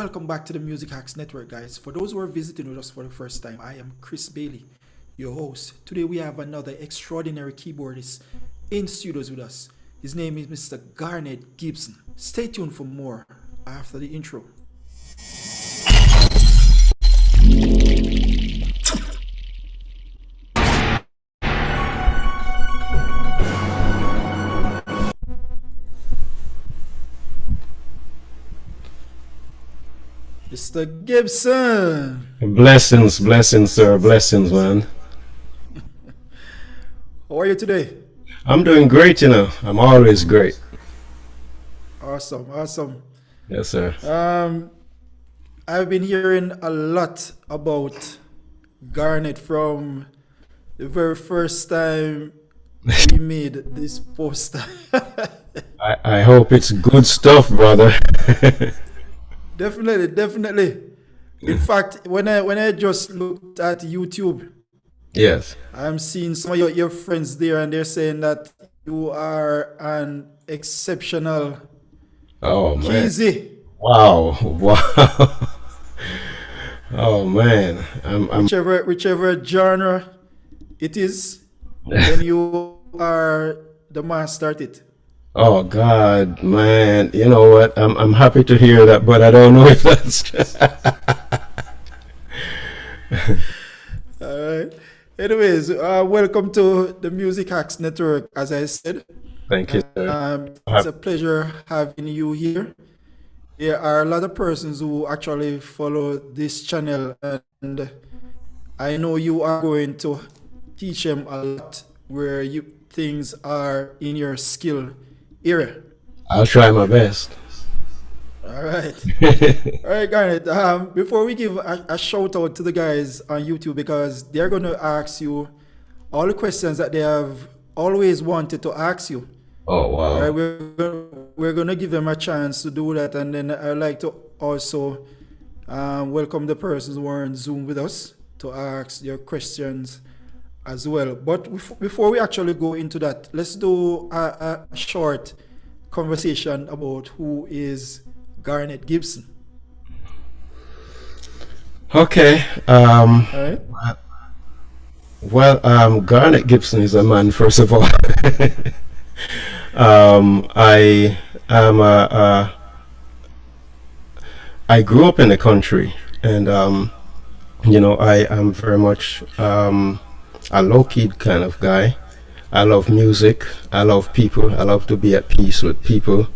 Welcome back to the Music Hacks Network, guys. For those who are visiting with us for the first time, I am Chris Bailey, your host. Today we have another extraordinary keyboardist in studios with us. His name is Mr. Garnet Gibson. Stay tuned for more after the intro. Mr. Gibson. Blessings, sir. Blessings, man. How are you today? I'm doing great, I'm always great. Awesome. Yes, sir. I've been hearing a lot about Garnet from the very first time we made this poster. I hope it's good stuff, brother. Definitely. In fact, when I just looked at YouTube, Yes. I'm seeing some of your friends there, and they're saying that you are an exceptional Oh, man. Keezy. Wow. Oh, man. I'm Whichever genre it is, then you are the master at it. Oh, God, man. You know what? I'm happy to hear that, but I don't know if that's All right. Anyways, welcome to the Music Hacks Network. As I said, Thank you, sir. it's a pleasure having you here. There are a lot of persons who actually follow this channel, and I know you are going to teach them a lot where things are in your skill area. I'll try my best. All right. All right, Garnet. Before we give a shout out to the guys on YouTube, because they're going to ask you all the questions that they have always wanted to ask you. Oh, All right, wow. we're gonna give them a chance to do that, and then I'd like to also welcome the persons who are on Zoom with us to ask your questions as well. But before we actually go into that, let's do a short conversation about who is Garnet Gibson. Okay. All right. Well, Garnet Gibson is a man, first of all. I am I grew up in the country, and I am very much a low-key kind of guy. I love music. I love people. I love to be at peace with people,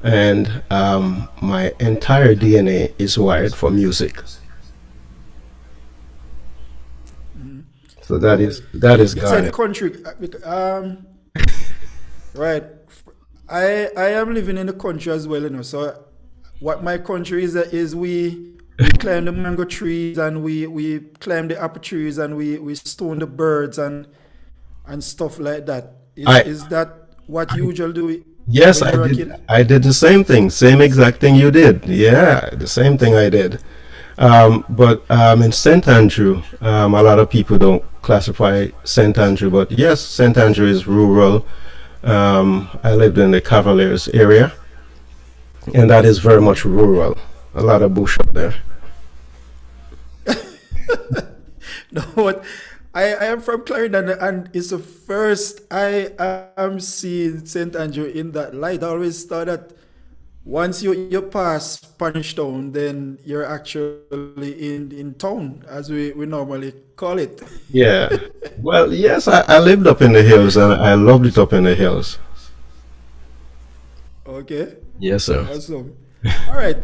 and my entire DNA is wired for music. So that is You said Garnet. country. Right. I am living in the country as well, So what my country is we climb the mango trees, and we climb the apple trees, and we stone the birds and stuff like that. I Is that what you usually do Yes, when I you're a did. kid? I did the same thing, same exact thing you did. Yeah, the same thing I did. But in St. Andrew, a lot of people don't classify St. Andrew, but yes, St. Andrew is rural. I lived in the Cavaliers area, and that is very much rural. A lot of bush up there. No, what I am from Clarendon, and it's the first I am seeing St. Andrew in that light. I always thought that once you pass Spanish Town, then you're actually in town, as we normally call it. Yeah. Well, yes, I lived up in the hills, and I loved it up in the hills. Okay, Yes, sir. awesome. All right.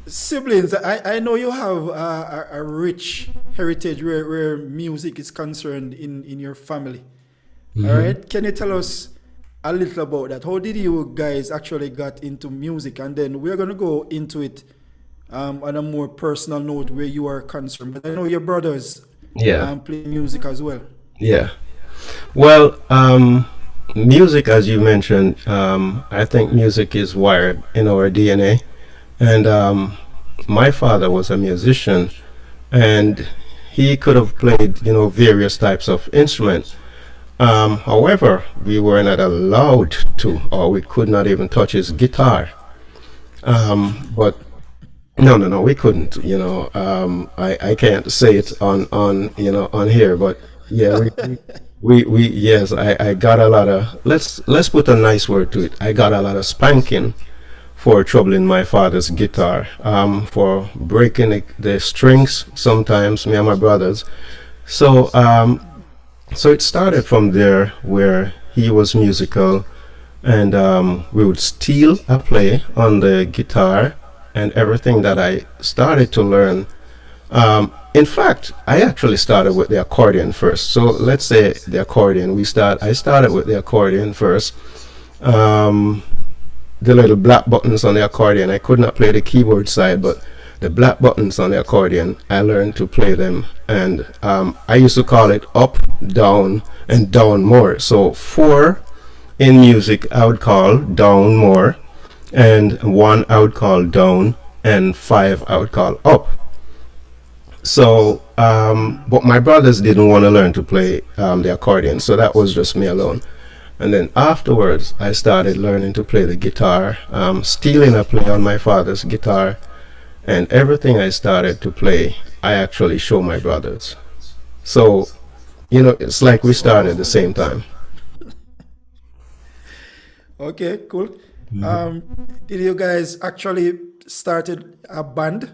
Siblings, I know you have a rich heritage where music is concerned in your family. All Hmm. right. Can you tell us a little about that? How did you guys actually got into music? And then we're gonna go into it on a more personal note where you are concerned. But I know your brothers Yeah. play music as well. Yeah. Well, music, as you mentioned, I think music is wired in our DNA. And my father was a musician, and he could have played, various types of instruments. However, we were not allowed to, or we could not even touch his guitar. But no, no, no, we couldn't. I can't say it on here, but yeah, yes, I got a lot of, let's put a nice word to it. I got a lot of spanking for troubling my father's guitar, for breaking the strings sometimes, me and my brothers. So, so it started from there where he was musical, and we would steal a play on the guitar and everything that I started to learn. In fact, I actually started with the accordion first. So let's say the accordion. I started with the accordion first. Um, the little black buttons on the accordion. I could not play the keyboard side, but the black buttons on the accordion, I learned to play them. And I used to call it up, down, and down more. So four in music, I would call down more, and one I would call down, and five I would call up. So, but my brothers didn't want to learn to play the accordion, so that was just me alone. And then afterwards, I started learning to play the guitar, stealing a play on my father's guitar, and everything I started to play, I actually show my brothers. So, it's like we started at the Wow. same time. Okay, cool. Mhm. Um, did you guys actually started a band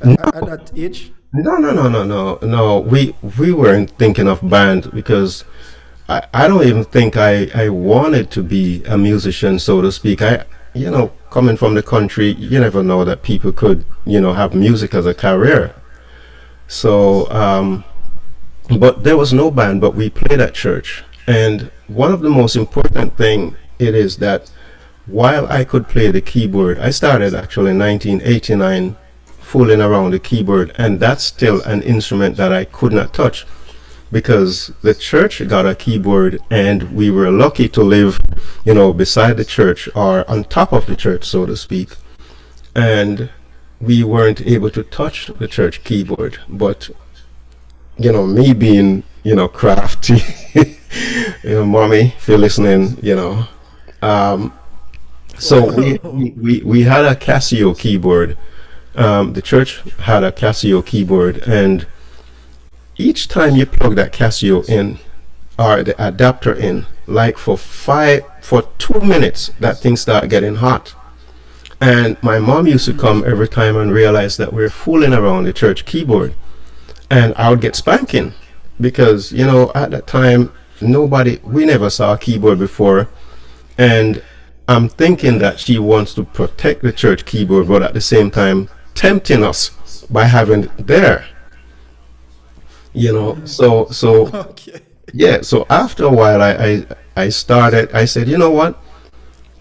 at No, that age? no, no, no, no, no, no. We weren't thinking of band because I don't even think I wanted to be a musician, so to speak. Coming from the country, you never know that people could, have music as a career. So, but there was no band, but we played at church. And one of the most important thing it is that while I could play the keyboard, I started actually in 1989 fooling around the keyboard, and that's still an instrument that I could not touch because the church got a keyboard and we were lucky to live, beside the church or on top of the church, so to speak. And we weren't able to touch the church keyboard. But, me being, crafty, mommy, if you're listening, um, so Wow. we had a Casio keyboard. The church had a Casio keyboard, and each time you plug that Casio in or the adapter in, like for 2 minutes, that thing start getting hot. And my mom used to come every time and realize that we're fooling around the church keyboard, and I would get spanking because at that time we never saw a keyboard before, and I'm thinking that she wants to protect the church keyboard, but at the same time tempting us by having it there. So Okay. yeah. So after a while, I started. I said, you know what?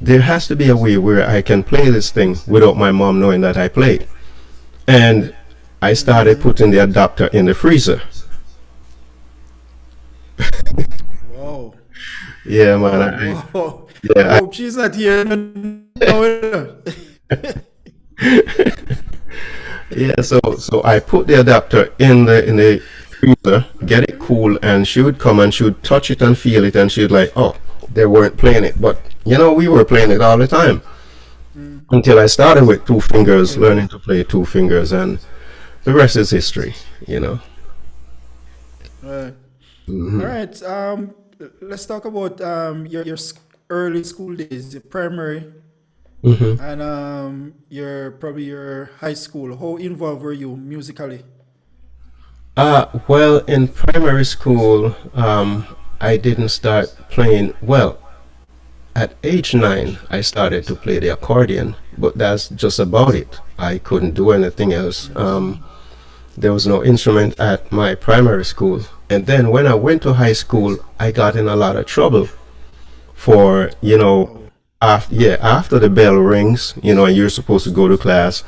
There has to be a way where I can play this thing without my mom knowing that I played. And I started putting the adapter in the freezer. Wow. Yeah, man. Wow. Wow. I Yeah, hope she's not here now. yeah. So I put the adapter in the freezer, get it cool, and she would come and she would touch it and feel it, and she'd like, oh, they weren't playing it, but we were playing it all the time until I started with two fingers, Okay. learning to play two fingers, and the rest is history. You know. Right. All Hmm. right. Let's talk about your early school days, your primary, Hmm. and your probably your high school. How involved were you musically? Well, in primary school, I didn't start playing. Well, at age 9, I started to play the accordion, but that's just about it. I couldn't do anything else. There was no instrument at my primary school. And then when I went to high school, I got in a lot of trouble for, Wow. after the bell rings, and you're supposed to go to class,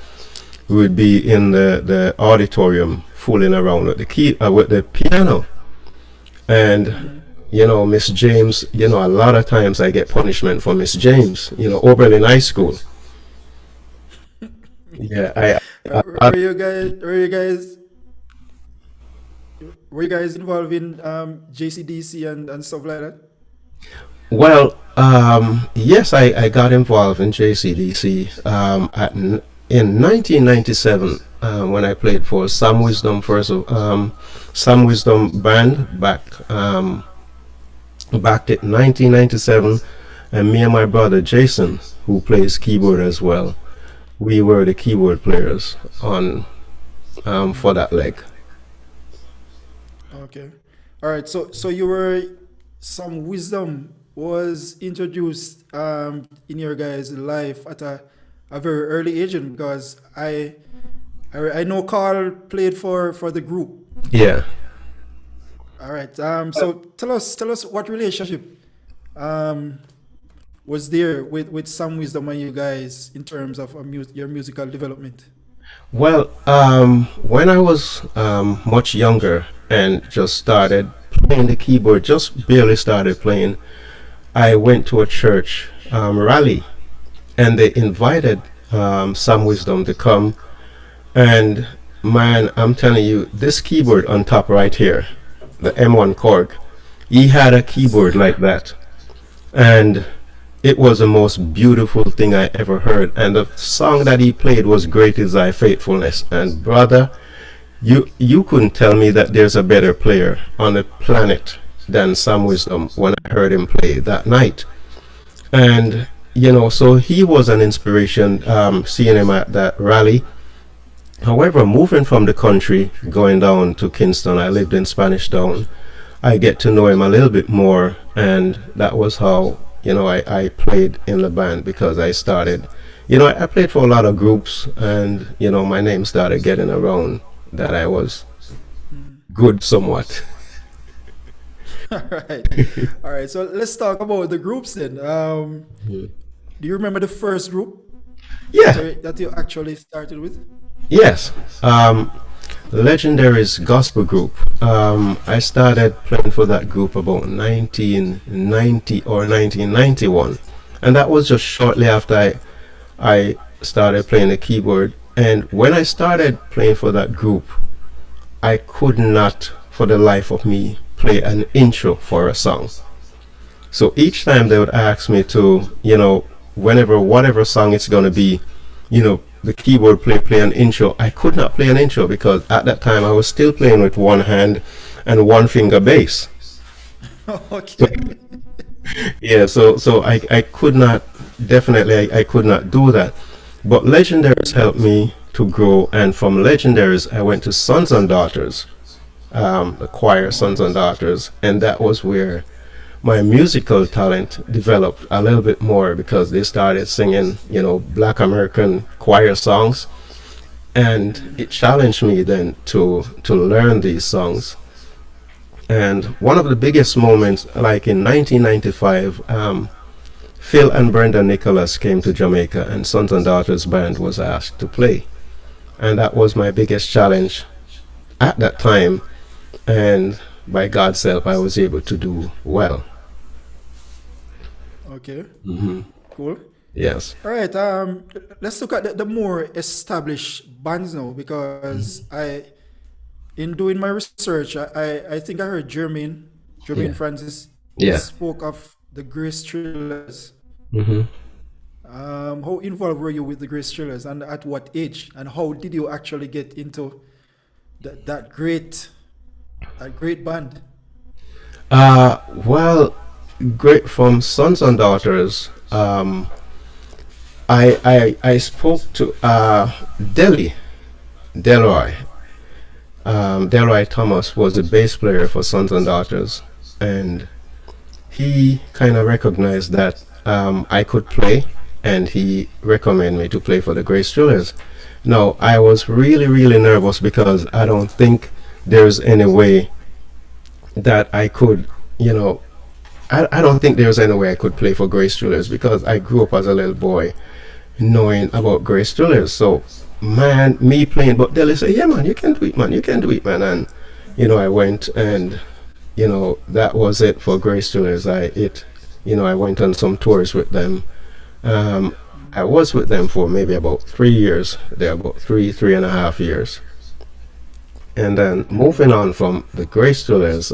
we would be in the auditorium fooling around with the piano. And Miss James, a lot of times I get punishment from Miss James, Oberlin High School. Yeah, Were you guys? Were you guys involved in JCDC and stuff like that? well, Yes, I got involved in JCDC in 1997 when I played for Sam Wisdom Sam Wisdom band back in 1997, and me and my brother Jason, who plays keyboard as well, we were the keyboard players on for that leg. Okay. All right. So you were some wisdom was introduced in your guys' life at a very early age, and because I know Carl played for the group. Yeah. All right. So tell us what relationship um was there with some wisdom and you guys in terms of your musical development. Well, when I was much younger and just started playing the keyboard, just barely started playing, I went to a church rally, and they invited Sam Wisdom to come. And man, I'm telling you, this keyboard on top right here, the M1 Korg, he had a keyboard like that. And it was the most beautiful thing I ever heard. And the song that he played was Great Is Thy Faithfulness. And brother, you couldn't tell me that there's a better player on the planet than Sam Wisdom when I heard him play that night. And so he was an inspiration, seeing him at that rally. However, moving from the country, going down to Kingston, I lived in Spanish Town. I get to know him a little bit more, and that was how I played in the band, because I started, I played for a lot of groups, and my name started getting around that I was good somewhat. All right. All right. So let's talk about the groups then. Mm. Do you remember the first group Yeah, that you actually started with? yes. Legendary's gospel group. I started playing for that group about 1990 or 1991, and that was just shortly after I started playing the keyboard. And when I started playing for that group, I could not, for the life of me, play an intro for a song. So each time they would ask me to, whenever whatever song it's gonna be, the keyboard play an intro. I could not play an intro because at that time I was still playing with one hand and one finger bass. So, Okay. yeah, so I could not, definitely I could not do that. But Legendaries helped me to grow, and from Legendaries I went to Sons and Daughters, the choir Sons and Daughters, and that was where my musical talent developed a little bit more, because they started singing, Black American choir songs, and it challenged me then to learn these songs. And one of the biggest moments, like in 1995, Phil and Brenda Nicholas came to Jamaica, and Sons and Daughters band was asked to play, and that was my biggest challenge at that time. And by God's help, I was able to do well. Okay. Hmm. Cool. Yes. All right. Let's look at the more established bands now, because in doing my research, I think I heard Jermaine Yeah. Francis Yeah. spoke of the Grace Trillers. Hmm. How involved were you with the Grace Trillers, and at what age, and how did you actually get into that great band? Well, great from Sons and Daughters. I spoke to Delroy. Delroy Thomas was the bass player for Sons and Daughters, and he kind of recognized that I could play, and he recommended me to play for the Grace Trillers. Now, I was really, really nervous because I don't think there's any way that I could, you know, I don't think there's any way I could play for Grace Trillers, because I grew up as a little boy knowing about Grace Trillers. So, man, me playing, but they'll say, yeah, man, you can do it, man, you can do it, man. And, I went, and, that was it for Grace Trillers. I went on some tours with them. I was with them for maybe about 3 years. They're about 3.5 years. And then moving on from the Grace Trillers,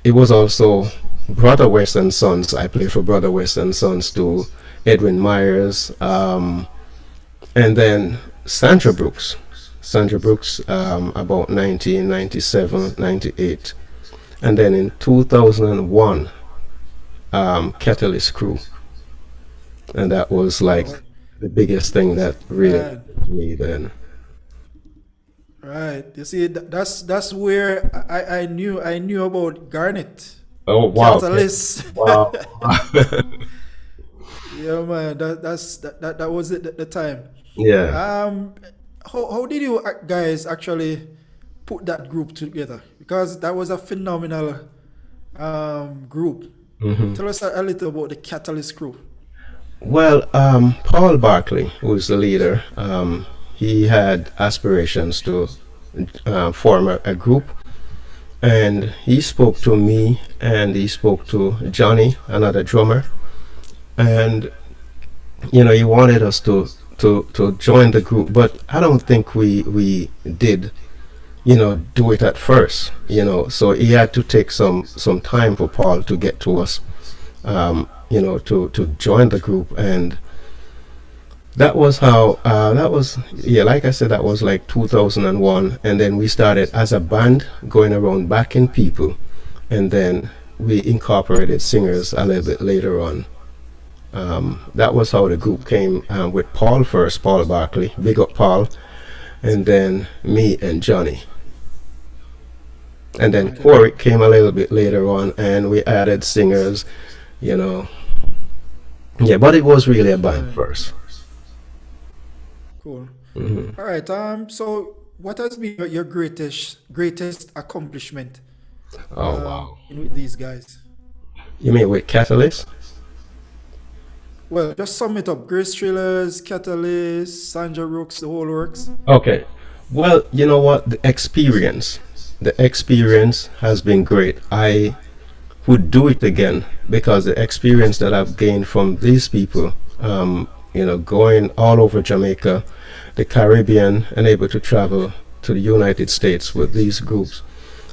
it was also Brother West and Sons. I played for Brother West and Sons to Edwin Myers, and then Sandra Brooks. Sandra Brooks, about 1997, 98. And then in 2001, Catalyst Crew. And that was like Oh, the biggest thing that really man. me then. Right. You see, that's where I knew about Garnet. Oh, wow. Catalyst. Wow. Yeah, man. That was it at the time. Yeah. Um, how did you guys actually put that group together? Because that was a phenomenal group. hmm Tell us a little about the Catalyst group. Well, Paul Barkley, who is the leader, he had aspirations to form a group, and he spoke to me and he spoke to Johnny, another drummer, and he wanted us to join the group, but I don't think we did, do it at first, so he had to take some time for Paul to get to us, to join the group. And that was how, that was, yeah, like I said, that was like 2001. And then we started as a band going around backing people. And then we incorporated singers a little bit later on. That was how the group came, with Paul first, Paul Barkley, big up Paul, and then me and Johnny. And then Okay. Corey came a little bit later on, and we added singers, you know. Yeah, but it was really a band Right. first. Cool. hmm All right. So what has been your greatest accomplishment Oh, wow. with these guys? You mean with Catalyst? Well, just sum it up. Grace Thrillers, Catalyst, Sandra Rooks, the whole works. Okay. Well, you know what? The experience has been great. I would do it again because the experience that I've gained from these people, going all over Jamaica, the Caribbean, and able to travel to the United States with these groups,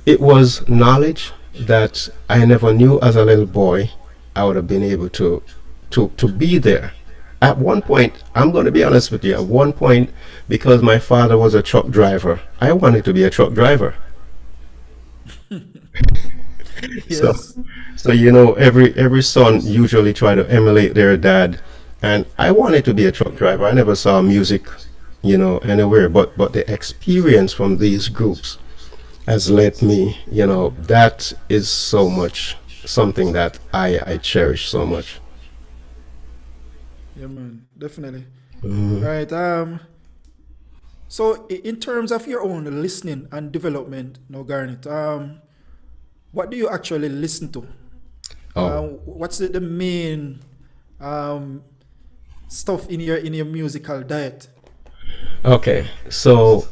it was knowledge that I never knew as a little boy. I would have been able to be there. At one point, I'm going to be honest with you, at one point, because my father was a truck driver, I wanted to be a truck driver. So, Yes. so every son usually try to emulate their dad, and I wanted to be a truck driver. I never saw music, anywhere, but the experience from these groups has led me, that is so much something that I cherish so much. Yeah, man. Definitely. Mhm. Right. So in terms of your own listening and development, no Garnet, what do you actually listen to? Oh, What's the main um, stuff in your musical diet? okay. So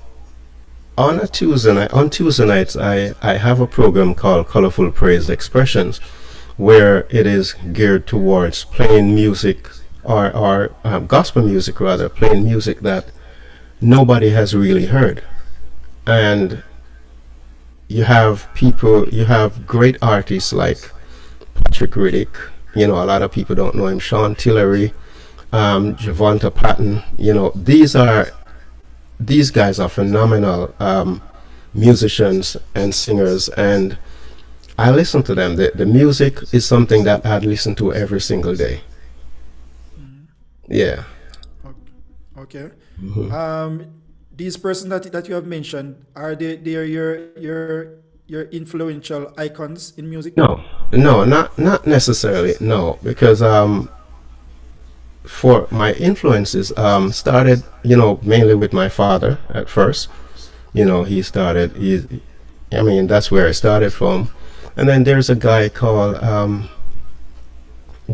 on Tuesday nights, I have a program called Colorful Praise Expressions, where it is geared towards playing music, or gospel music rather, playing music that nobody has really heard. And you have great artists like Patrick Riddick. A lot of people don't know him. Sean Tillery, Javonta Patton. These guys are phenomenal musicians and singers, and I listen to them. The music is something that I'd listen to every single day. Mhm. Yeah. Okay. Mhm. These persons that you have mentioned, are they are your influential icons in music? No, no, not necessarily. No, because for my influences started, mainly with my father at first. He started. I mean, that's where I started from. And then there's a guy called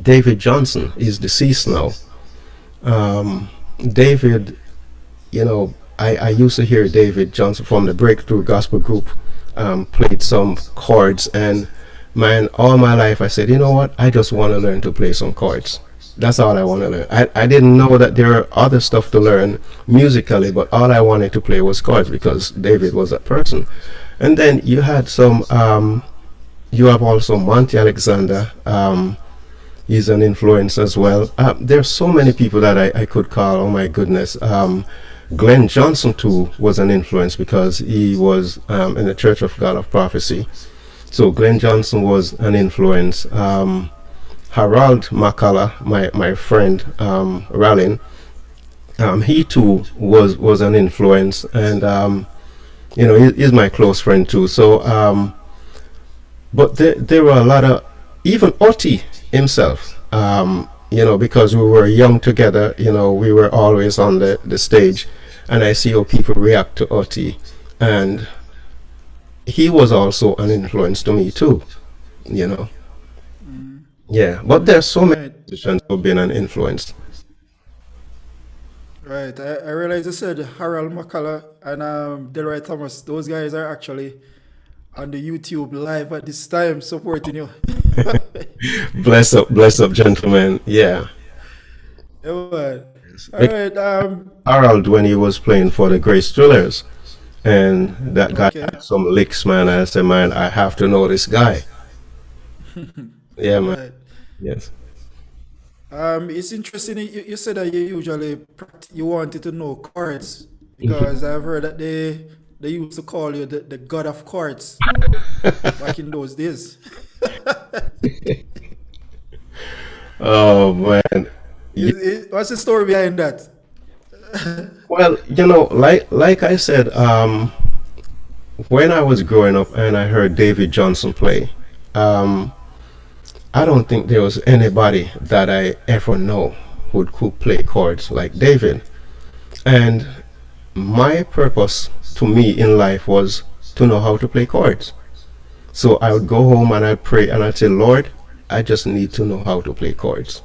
David Johnson. He's deceased now. David, I used to hear David Johnson from the Breakthrough Gospel Group, played some chords, and man, all my life I said, you know what? I just want to learn to play some chords. That's all I want to learn. I didn't know that there are other stuff to learn musically, but all I wanted to play was chords because David was that person. And then you had some You have also Monty Alexander. He's an influence as well. There's so many people that I could call. Oh my goodness. Glenn Johnson too was an influence because he was in the Church of God of Prophecy. So Glenn Johnson was an influence. Harold McCullough, my friend, Rallin, he too was an influence, and he's my close friend too. So, but there were a lot of, even Oti himself, because we were young together, we were always on the stage, and I see how people react to Oti, and he was also an influence to me too, you know. Yeah, but there's so many Right, musicians who've been an influence. right. I realize you said Harold McCullough and Delroy Thomas. Those guys are actually on the YouTube live at this time supporting you. Bless up, gentlemen. Yeah. Yeah, man. All Like right. Harold when he was playing for the Grace Thrillers, and that guy Okay. had some licks, man. I said, man, I have to know this guy. Yeah, man. Right. Yes. It's interesting. You said that you usually you wanted to know chords because I've heard that they used to call you the god of chords back in those days. Oh man. Yeah. What's the story behind that? Well, like I said, when I was growing up and I heard David Johnson play, um, I don't think there was anybody that I ever know who could play chords like David. And my purpose to me in life was to know how to play chords. So I would go home and I'd pray and I'd say, Lord, I just need to know how to play chords.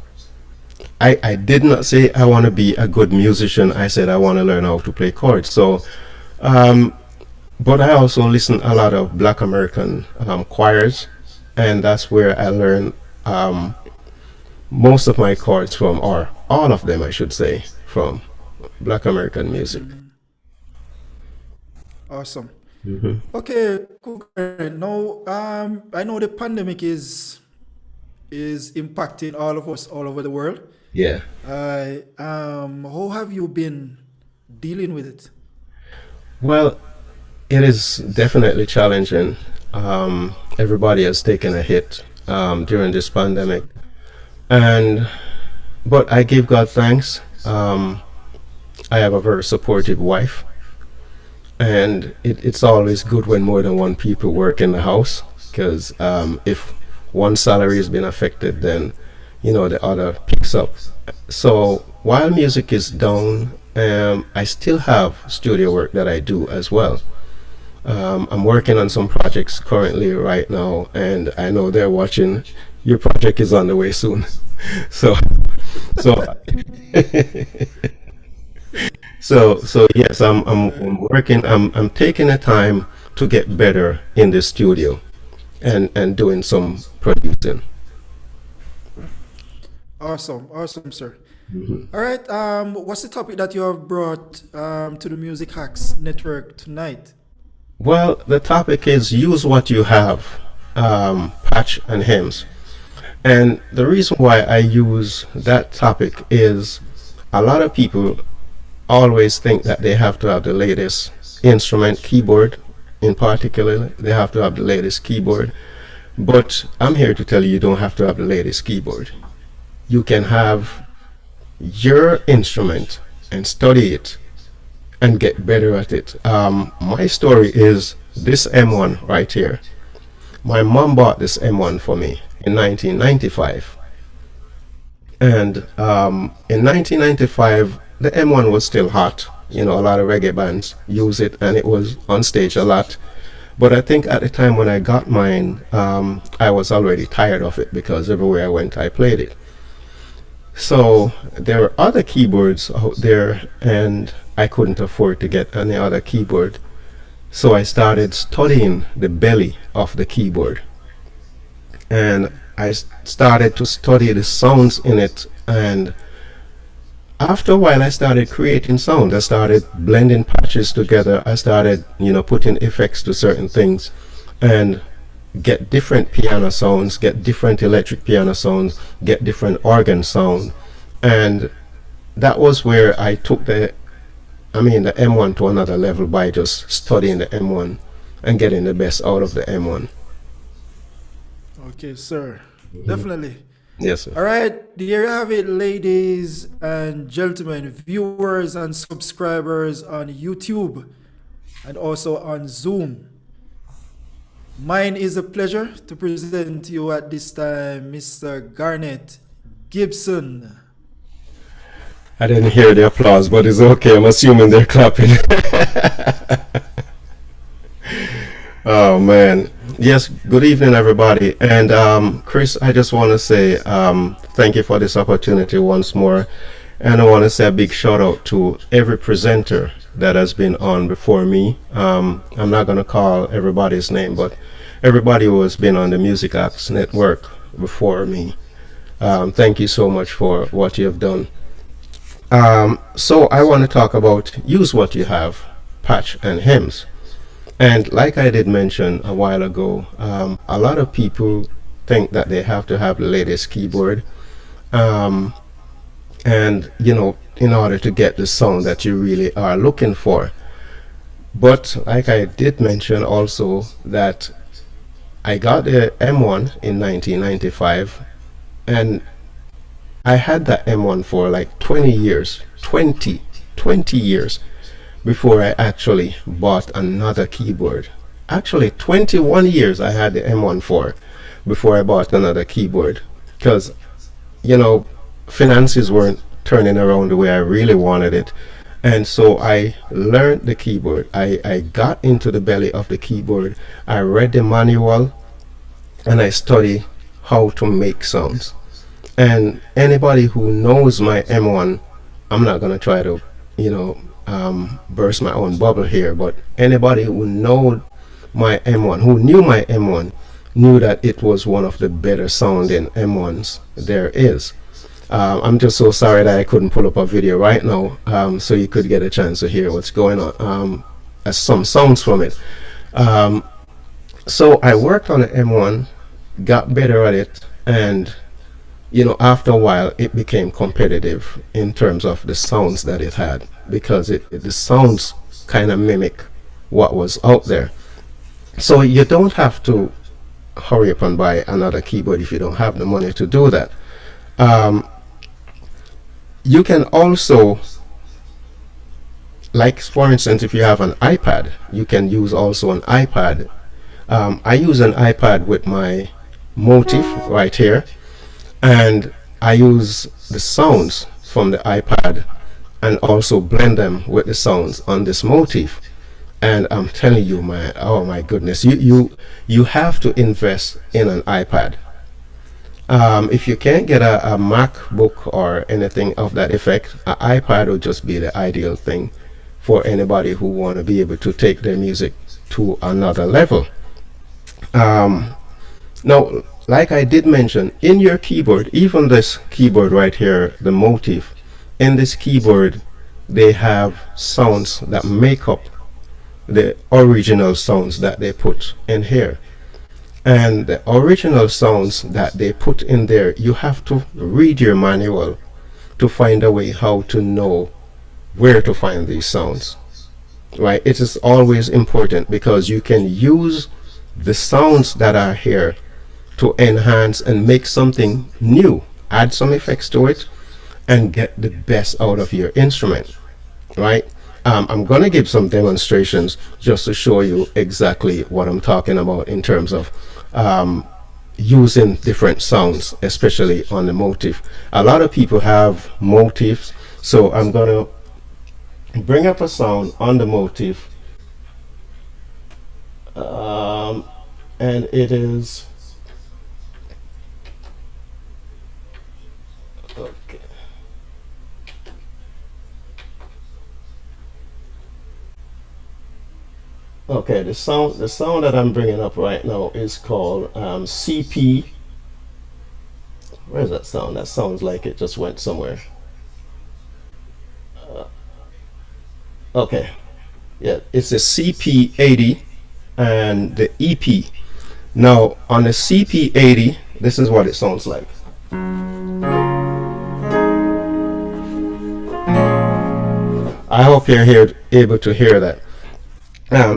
I did not say I want to be a good musician. I said I want to learn how to play chords. So, um, but I also listen a lot of Black American choirs, and that's where I learned um, most of my chords from, or all of them, I should say, from Black American music. Awesome. Hmm. Okay, cool. Now, I know the pandemic is impacting all of us all over the world. Yeah. How have you been dealing with it? Well, it is definitely challenging. Everybody has taken a hit during this pandemic, and but I give God thanks. I have a very supportive wife, and it's always good when more than one people work in the house, because if one salary has been affected, then the other picks up. So while music is down, I still have studio work that I do as well. I'm working on some projects currently right now, and I know they're watching. Your project is on the way soon. So, so, so yes, I'm working. I'm taking the time to get better in the studio and doing some producing. Awesome, awesome, sir. Mhm. All right. What's the topic that you have brought to the Music Hacks Network tonight? Well, the topic is use what you have, patch and hymns. And the reason why I use that topic is a lot of people always think that they have to have the latest instrument, keyboard in particular, they have to have the latest keyboard. But I'm here to tell you, you don't have to have the latest keyboard. You can have your instrument and study it and get better at it. My story is this M1 right here. My mom bought this M1 for me in 1995. And in 1995, the M1 was still hot. A lot of reggae bands use it, and it was on stage a lot. But I think at the time when I got mine, I was already tired of it because everywhere I went, I played it. So there were other keyboards out there, and I couldn't afford to get any other keyboard. So I started studying the belly of the keyboard, and I started to study the sounds in it. And after a while, I started creating sound. I started blending patches together. I started, putting effects to certain things, and get different piano sounds, get different electric piano sounds, get different organ sound. And that was where I took the M1 to another level by just studying the M1 and getting the best out of the M1. Okay, sir. Definitely. Yes, sir. All right, there you have it, ladies and gentlemen, viewers and subscribers on YouTube and also on Zoom. Mine is a pleasure to present to you at this time Mr. Garnet Gibson. I didn't hear the applause, but it's okay. I'm assuming they're clapping. Oh man. Yes, good evening everybody. And Chris, I just want to say thank you for this opportunity once more. And I want to say a big shout out to every presenter that has been on before me. I'm not going to call everybody's name, but everybody who has been on the Music Acts Network before me. Thank you so much for what you have done. So I want to talk about use what you have, patch and hymns. And like I did mention a while ago, a lot of people think that they have to have the latest keyboard. And in order to get the sound that you really are looking for. But like I did mention also that I got the M1 in 1995, and I had that M1 for like 20 years, 20 years before I actually bought another keyboard. Actually 21 years I had the M1 for before I bought another keyboard, because finances weren't turning around the way I really wanted it. And so I learned the keyboard. I got into the belly of the keyboard. I read the manual and I studied how to make sounds. And anybody who knows my M1, I'm not going to try to, burst my own bubble here, but anybody who knew my M1, knew that it was one of the better sounding M1s there is. I'm just so sorry that I couldn't pull up a video right now, so you could get a chance to hear what's going on, as some sounds from it. So I worked on the M1, got better at it, and after a while it became competitive in terms of the sounds that it had, because the sounds kind of mimic what was out there. So you don't have to hurry up and buy another keyboard if you don't have the money to do that. You can also, like for instance, if you have an iPad, you can use also an iPad. I use an iPad with my motif right here, and I use the sounds from the iPad and also blend them with the sounds on this motif. And I'm telling you, oh my goodness, you have to invest in an iPad. If you can't get a MacBook or anything of that effect, an iPad will just be the ideal thing for anybody who want to be able to take their music to another level. Now, like I did mention, in your keyboard, even this keyboard right here, the motif, in this keyboard, they have sounds that make up the original sounds that they put in here. And the original sounds that they put in there, you have to read your manual to find a way how to know where to find these sounds, right? It is always important, because you can use the sounds that are here to enhance and make something new, add some effects to it, and get the best out of your instrument, right? I'm going to give some demonstrations just to show you exactly what I'm talking about in terms of using different sounds, especially on the motif. A lot of people have motifs, so I'm going to bring up a sound on the motif, and it is okay. Okay, the sound that I'm bringing up right now is called CP. Where's that sound? That sounds like it just went somewhere. Okay, yeah, it's a CP80 and the EP. Now on the CP80, this is what it sounds like. I hope you're able to hear that.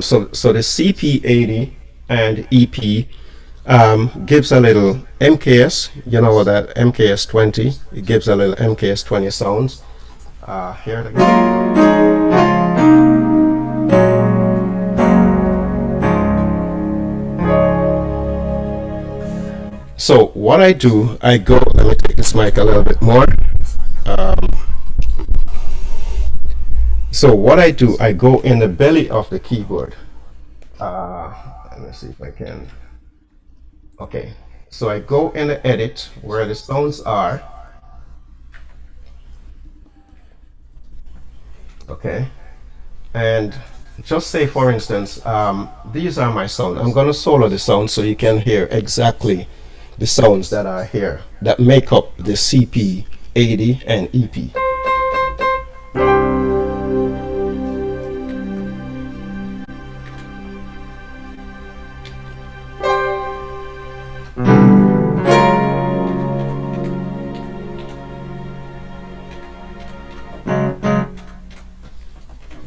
So the CP80 and EP gives a little MKS. You know what that MKS 20? It gives a little MKS 20 sounds. Here it again. So what I do, I go. Let me take this mic a little bit more. So what I do, I go in the belly of the keyboard. Let me see if I can. Okay, so I go in the edit where the sounds are. Okay, and just say for instance, these are my sounds. I'm gonna solo the sounds so you can hear exactly the sounds that are here that make up the CP80 and EP.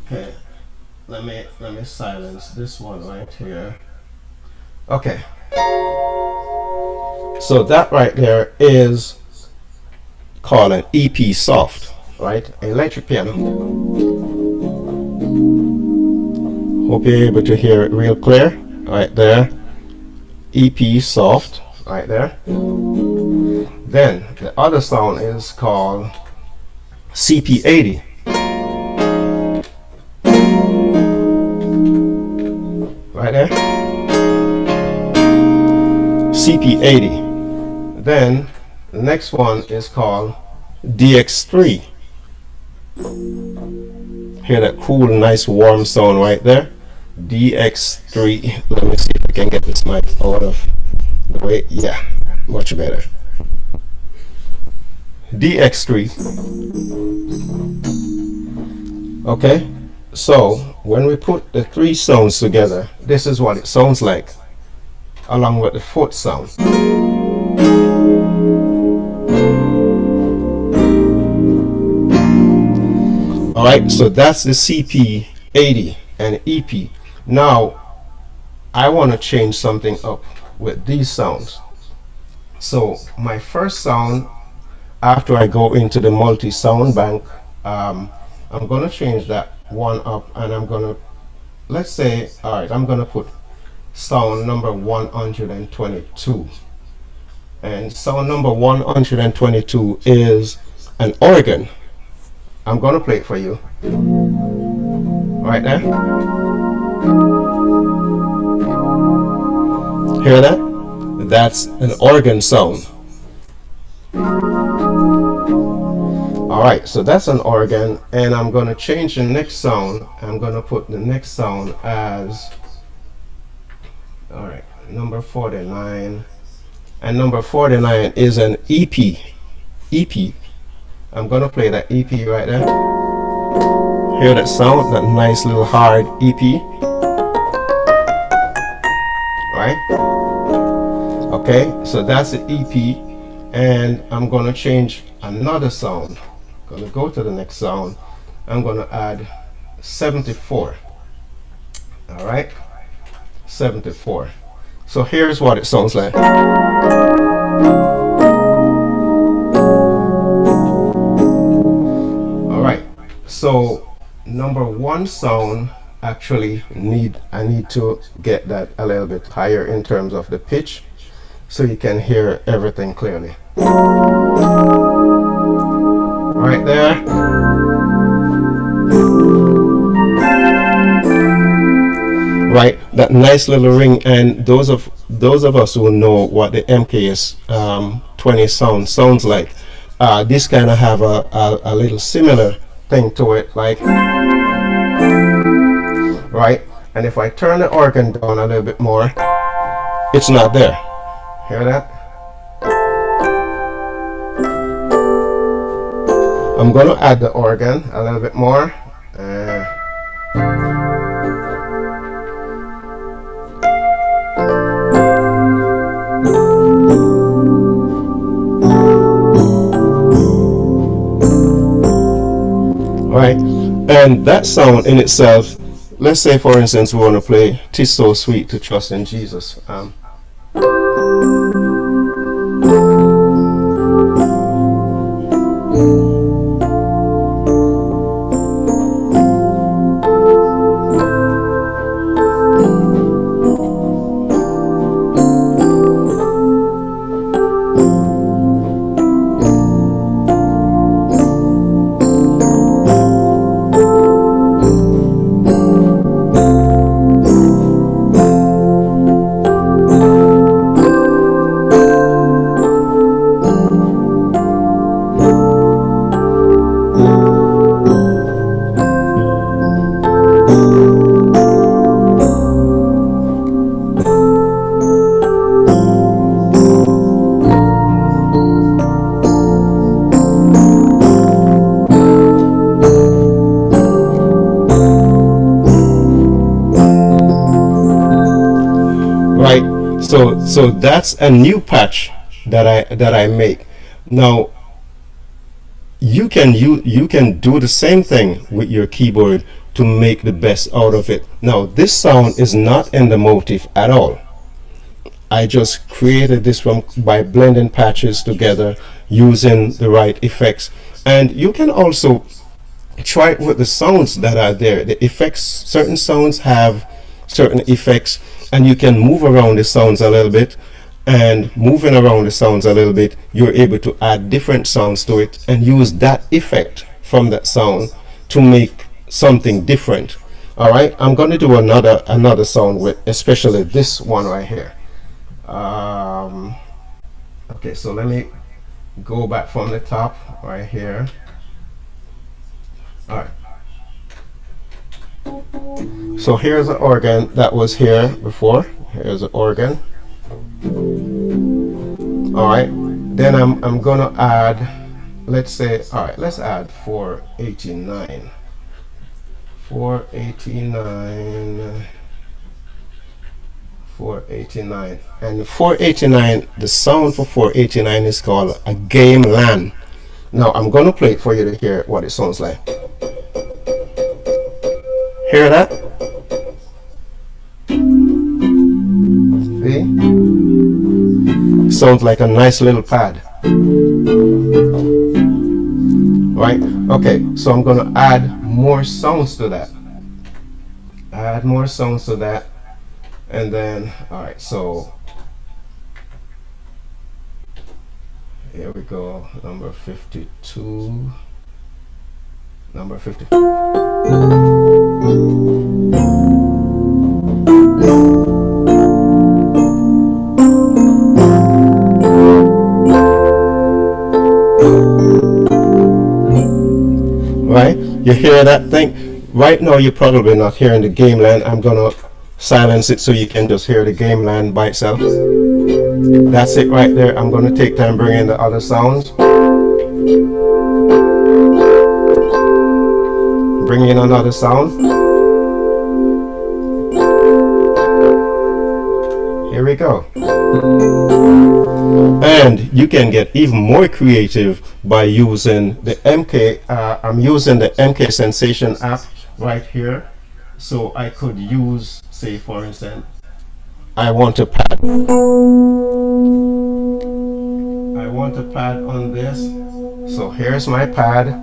Okay, let me silence this one right here. Okay, so that right there is called an EP soft, right? Electric piano. Hope you're able to hear it real clear right there. EP soft right there. Then the other sound is called CP80. Right there. CP80. Then the next one is called DX3. Hear that cool, nice, warm sound right there. DX3. Let me see if I can get this mic out of the way. Yeah, much better. DX3. Okay, so when we put the three sounds together, this is what it sounds like, along with the fourth sound. Alright, so that's the CP80 and EP. Now, I want to change something up with these sounds. So, my first sound, after I go into the multi-sound bank, I'm going to change that one up, and I'm going to, let's say, alright, I'm going to put sound number 122. And sound number 122 is an organ. I'm going to play it for you. Right there. Hear that? That's an organ sound. Alright, so that's an organ, and I'm going to change the next sound. I'm going to put the next sound as, alright, number 49. And number 49 is an EP. EP. I'm going to play that EP right there. Hear that sound, that nice little hard EP. Right? Okay, so that's the EP, and I'm going to change another sound. I'm going to go to the next sound. I'm going to add 74. All right, 74. So here's what it sounds like. All right, so number one sound, actually I need to get that a little bit higher in terms of the pitch so you can hear everything clearly. Right there. Right, that nice little ring. And those of us who know what the MKS 20 sounds like, this kind of have a little similar thing to it, like, right? And if I turn the organ down a little bit more, it's not there. Hear that? I'm going to add the organ a little bit more. And that sound in itself, let's say for instance we want to play "'Tis So Sweet to Trust in Jesus." Right, so that's a new patch that I make. Now you can do the same thing with your keyboard to make the best out of it. Now this sound is not in the motif at all. I just created this from by blending patches together using the right effects. And you can also try it with the sounds that are there. The effects, certain sounds have certain effects, and you can move around the sounds a little bit, and moving around the sounds a little bit, you're able to add different sounds to it and use that effect from that sound to make something different. All right, I'm going to do another sound with especially this one right here. Okay, so let me go back from the top right here. All right, so here's the organ that was here before. Here's the organ. All right, then I'm gonna add, let's say, all right, let's add 489 and 489, the sound for 489 is called a game land. Now I'm gonna play it for you to hear what it sounds like. Hear that? See? Sounds like a nice little pad. Right? Okay, so I'm gonna add more sounds to that. Add more sounds to that. And then, all right, so here we go, number 52, number 50. Right, you hear that thing? Right now you're probably not hearing the game land. I'm gonna silence it so you can just hear the game land by itself. That's it right there. I'm going to take time bring in the other sounds. Bring in another sound. Here we go. And you can get even more creative by using the MK. I'm using the MK Sensation app right here. So I could use, say for instance, I want a pad on this. So here's my pad.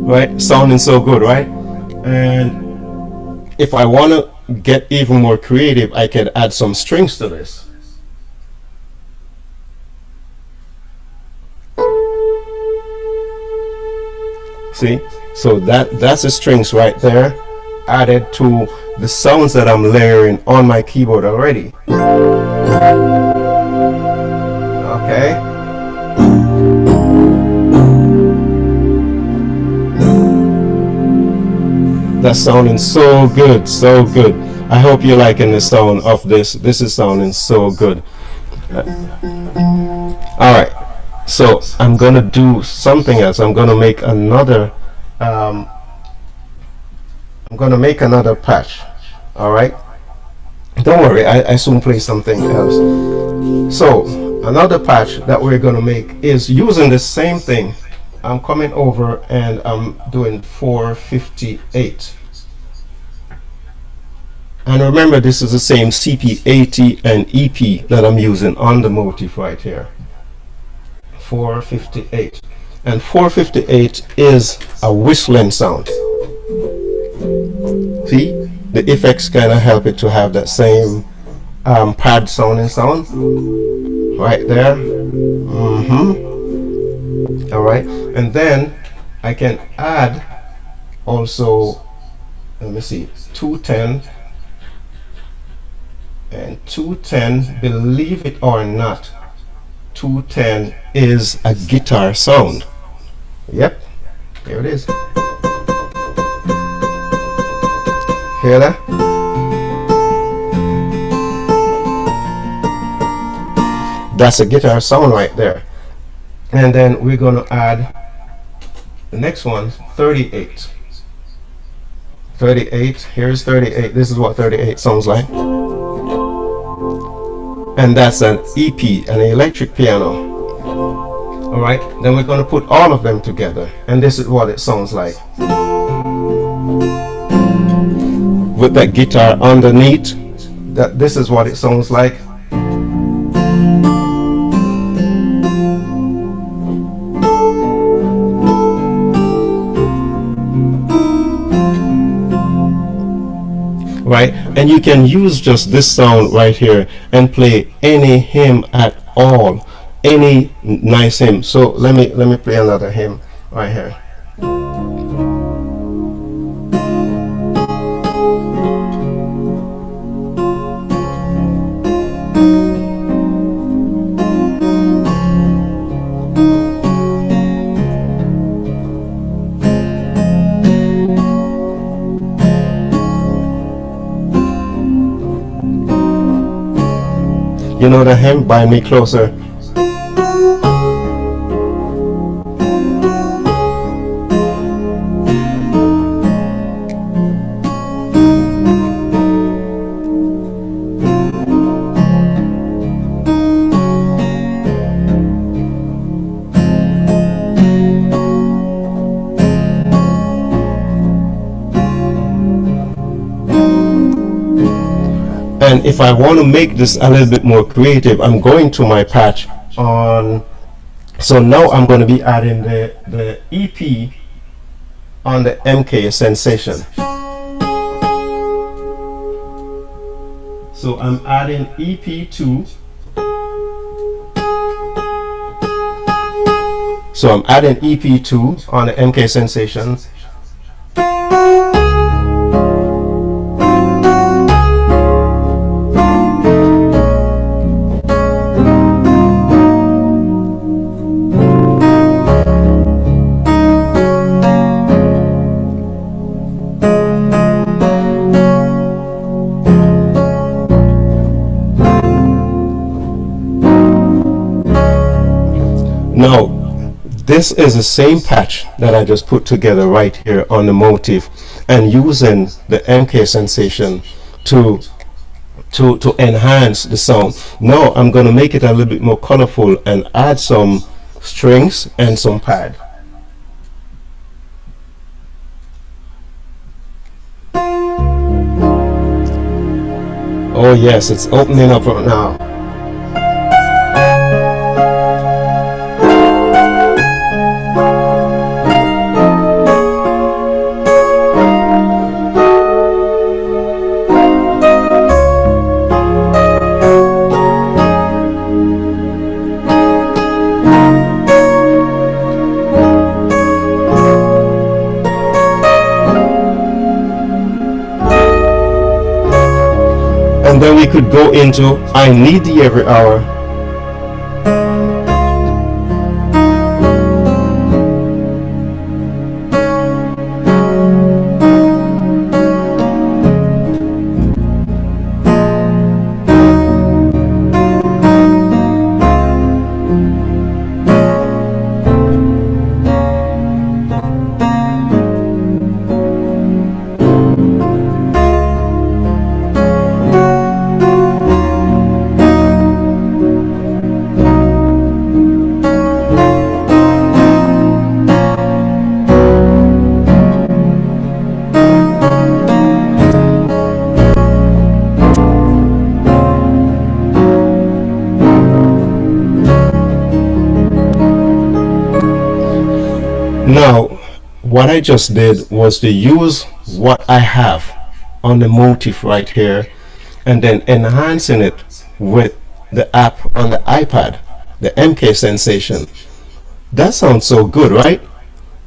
Right, sounding so good, right? And if I want to get even more creative, I can add some strings to this. See, so that's the strings right there, added to the sounds that I'm layering on my keyboard already. Okay. That's sounding so good, so good. I hope you're liking the sound of this. This is sounding so good. All right. So I'm gonna do something else. I'm gonna make another patch. All right, Don't worry, I soon play something else. So another patch that we're going to make is using the same thing. I'm coming over and I'm doing 458. And remember, this is the same CP, AT, and EP that I'm using on the motif right here. 458. And 458 is a whistling sound. See? The effects kind of help it to have that same pad sounding sound. Right there. Alright. And then I can add also, let me see, 210 and 210, believe it or not, 210 is a guitar sound. Yep, here it is. Hear that? That's a guitar sound right there. And then we're going to add the next one, 38. 38, here's 38. This is what 38 sounds like. And that's an EP, an electric piano. Alright, then we're going to put all of them together, and this is what it sounds like. With that guitar underneath, this is what it sounds like. Right, and you can use just this sound right here and play any hymn at all, any nice hymn. So let me play another hymn right here. You know the hymn, Bind Me Closer. And if I want to make this a little bit more creative, I'm going to my patch on, so now I'm going to be adding the EP on the MK sensation. So I'm adding EP2. So I'm adding EP2 on the MK sensation. Now, this is the same patch that I just put together right here on the motif, and using the MK sensation to enhance the sound. Now I'm going to make it a little bit more colorful and add some strings and some pad. Oh yes, it's opening up right now. And then we could go into I Need Thee Every Hour. Now, what I just did was to use what I have on the motif right here and then enhancing it with the app on the iPad, the MK Sensation. That sounds so good, right?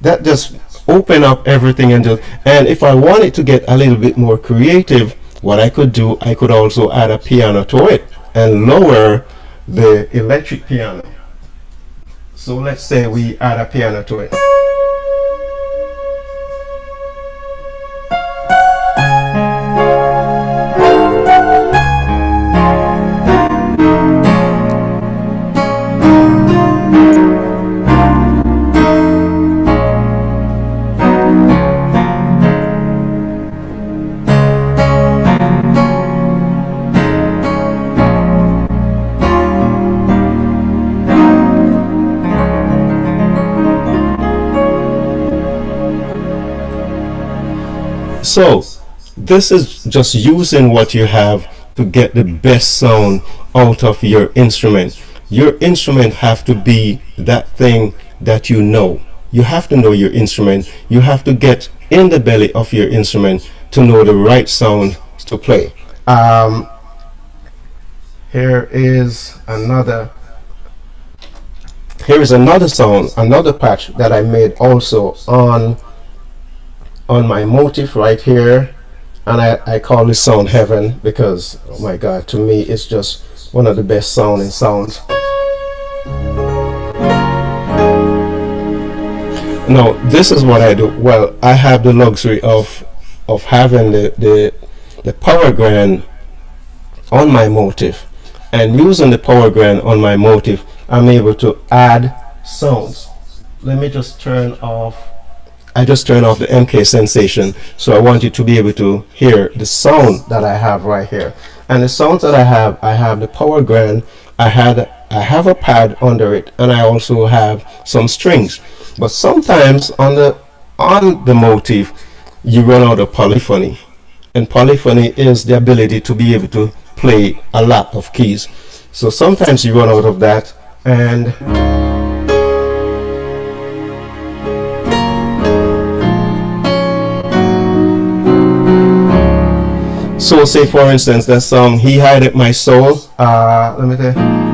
That just open up everything and if I wanted to get a little bit more creative, what I could do, I could also add a piano to it and lower the electric piano. So let's say we add a piano to it. So this is just using what you have to get the best sound out of your instrument. Your instrument have to be that thing that you know. You have to know your instrument. You have to get in the belly of your instrument to know the right sound to play. Here is another sound, another patch that I made also on my motif right here, and I call this sound Heaven because, oh my god, to me it's just one of the best sounding sounds. Now this is what I do. Well, I have the luxury of having the power grand on my motif, and using the power grand on my motif I'm able to add sounds. Let me just turn off, I just turned off the MK Sensation, so I want you to be able to hear the sound that I have right here. And the sounds that I have the power grand, I have a pad under it, and I also have some strings. But sometimes on the motif you run out of polyphony, and polyphony is the ability to be able to play a lot of keys. So sometimes you run out of that, and so say for instance that song He Hideth My Soul, let me tell you.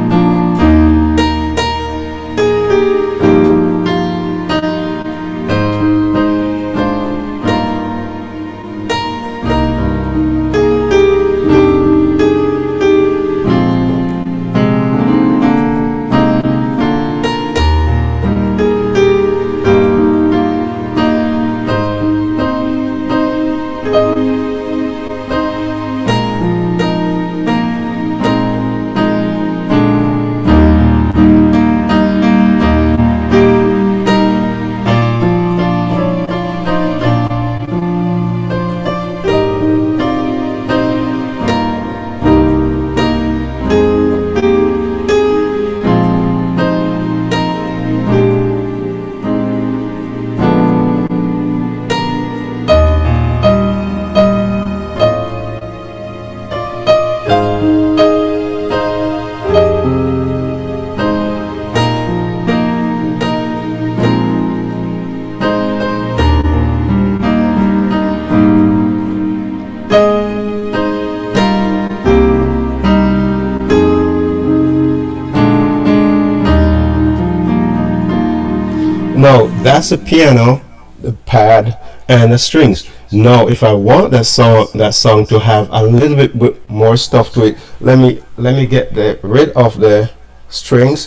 Now that's the piano, the pad, and the strings. Now if I want that song to have a little bit more stuff to it, let me get rid of the strings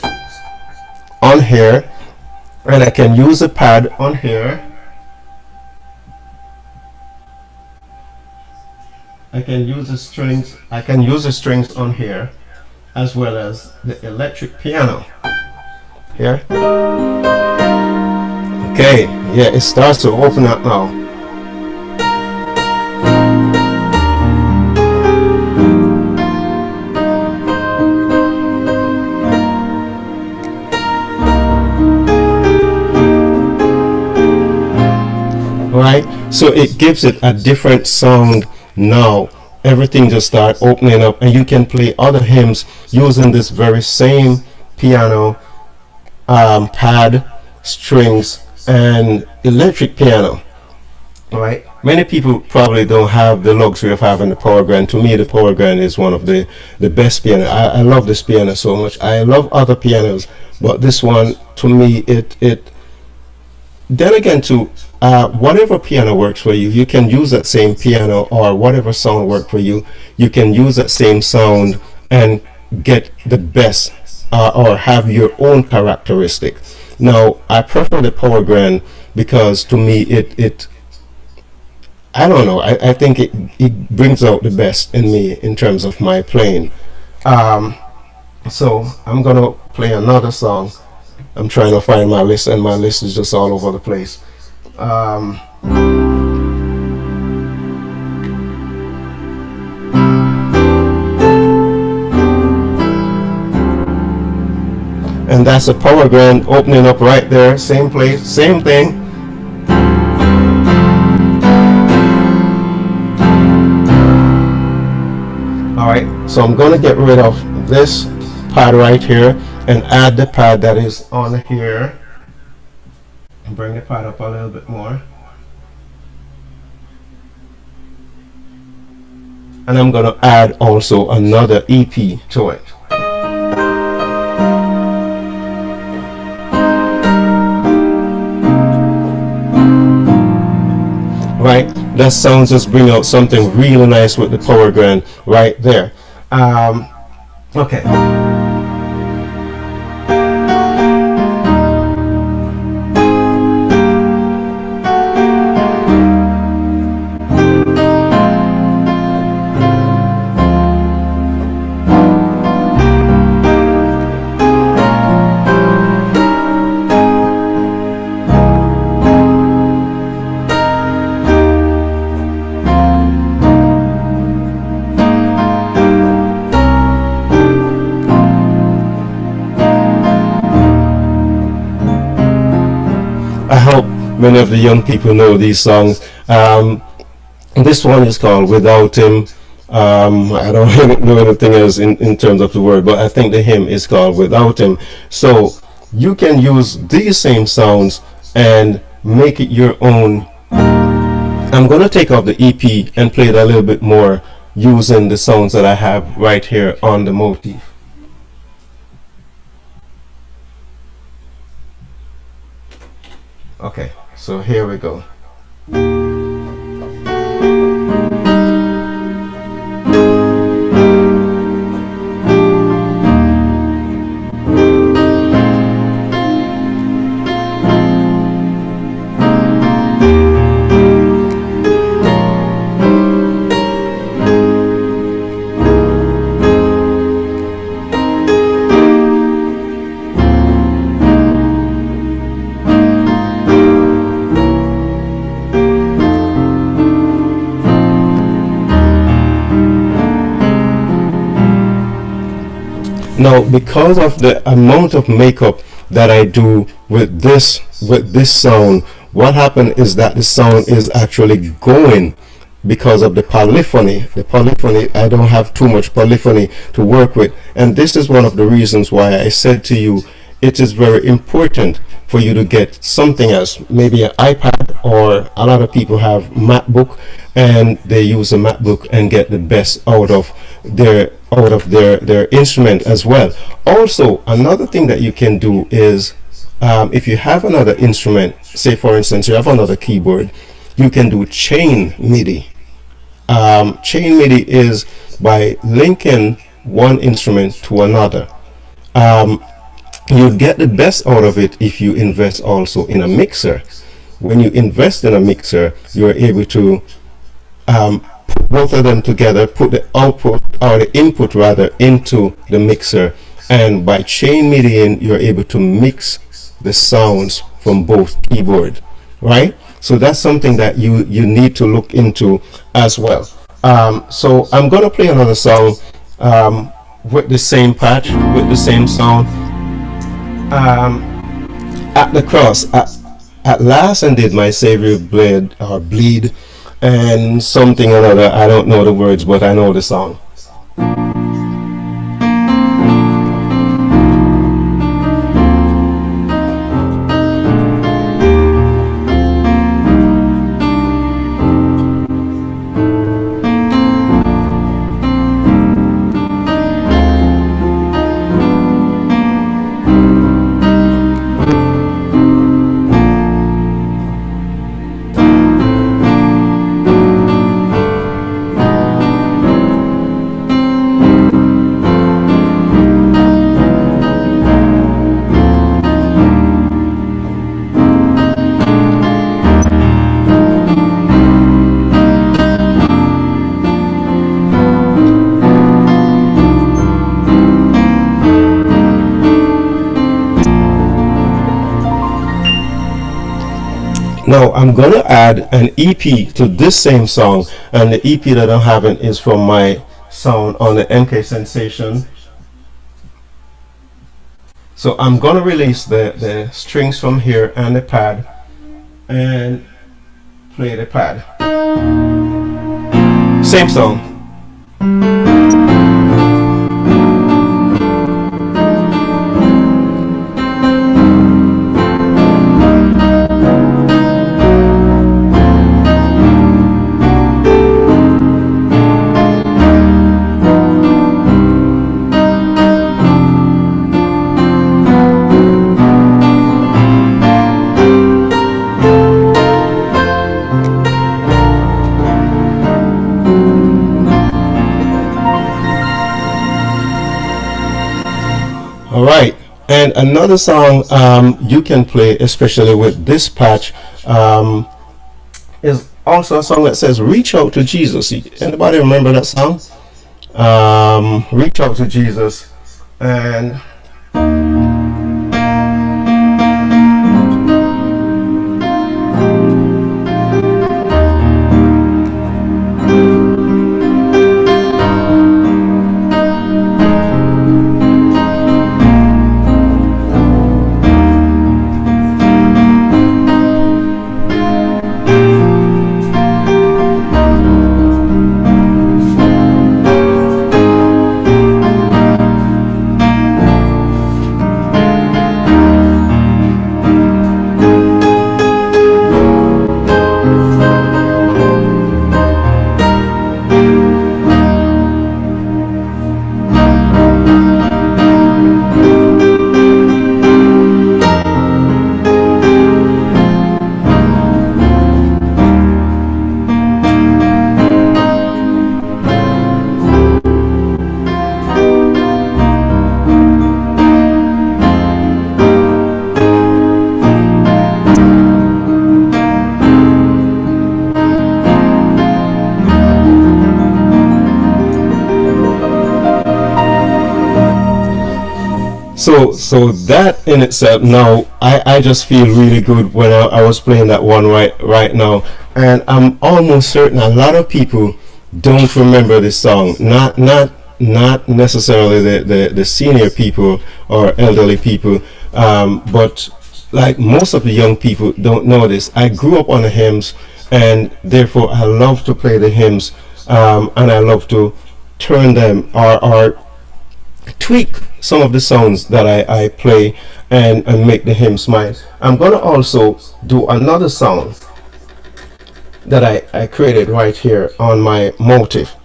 on here, and I can use the pad on here. I can use the strings on here, as well as the electric piano here. Okay, yeah, it starts to open up now. Right, so it gives it a different sound now. Everything just start opening up, and you can play other hymns using this very same piano, pad, strings, and electric piano. Right. Many people probably don't have the luxury of having the power grand. To me, the power grand is one of the best piano. I love this piano so much. I love other pianos, but this one, to me, it then again, to whatever piano works for you, you can use that same piano, or whatever sound works for you, you can use that same sound and get the best, or have your own characteristic. Now, I prefer the power grand because to me it I don't know. I think it brings out the best in me in terms of my playing. Um, so I'm gonna play another song. I'm trying to find my list, and my list is just all over the place. Um, and that's a power grand opening up right there. Same place, same thing. Alright, so I'm going to get rid of this pad right here and add the pad that is on here. Bring the pad up a little bit more. And I'm going to add also another EP to it. Right, that sounds just bring out something really nice with the power grand right there. Okay. I hope many of the young people know these songs. This one is called Without Him. I don't really know anything else in terms of the word, but I think the hymn is called Without Him. So you can use these same sounds and make it your own. I'm going to take off the EP and play it a little bit more using the sounds that I have right here on the motif. Okay, so here we go. Now, because of the amount of makeup that I do with this sound, what happened is that the sound is actually going because of the polyphony. The polyphony, I don't have too much polyphony to work with, and this is one of the reasons why I said to you it is very important for you to get something else, maybe an iPad, or a lot of people have MacBook and they use a MacBook and get the best out of their instrument as well. Also, another thing that you can do is if you have another instrument, say for instance you have another keyboard, you can do chain MIDI. Chain MIDI is by linking one instrument to another. You get the best out of it if you invest also in a mixer. When you invest in a mixer, you're able to put both of them together, put the output or the input rather into the mixer, and by chain MIDI you're able to mix the sounds from both keyboard, right? So that's something that you need to look into as well. So I'm gonna play another song with the same patch, with the same sound. At the cross, at last indeed my Savior bled or bleed, and something or other. I don't know the words, but I know the song. Now I'm gonna add an EP to this same song, and the EP that I'm having is from my sound on the MK Sensation. So I'm gonna release the strings from here and the pad and play the pad. Same song. All right, and another song you can play, especially with this patch, is also a song that says "Reach Out to Jesus." Anybody remember that song? Reach out to Jesus, and so that in itself, now I just feel really good when I was playing that one right now, and I'm almost certain a lot of people don't remember this song. Not necessarily the senior people or elderly people, but like most of the young people don't know this. I grew up on the hymns, and therefore I love to play the hymns, and I love to turn them or tweak some of the sounds that I play and make the hymns mine. I'm gonna also do another song that I created right here on my motive.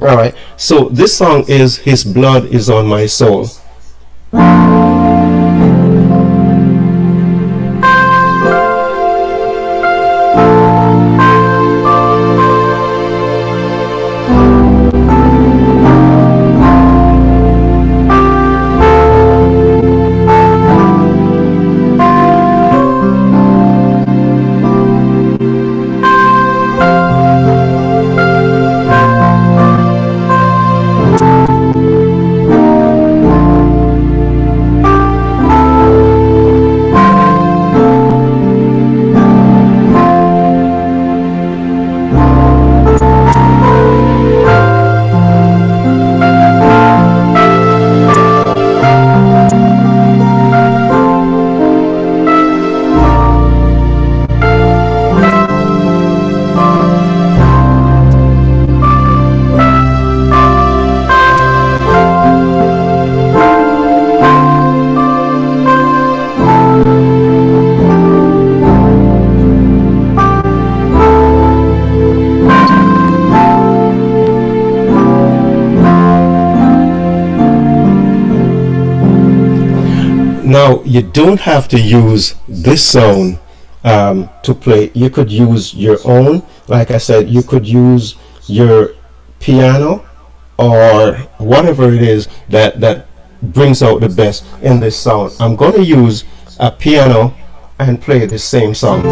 Alright, so this song is "His Blood is on My Soul." Now you don't have to use this sound to play. You could use your own. Like I said, you could use your piano or whatever it is that brings out the best in this sound. I'm going to use a piano and play the same song.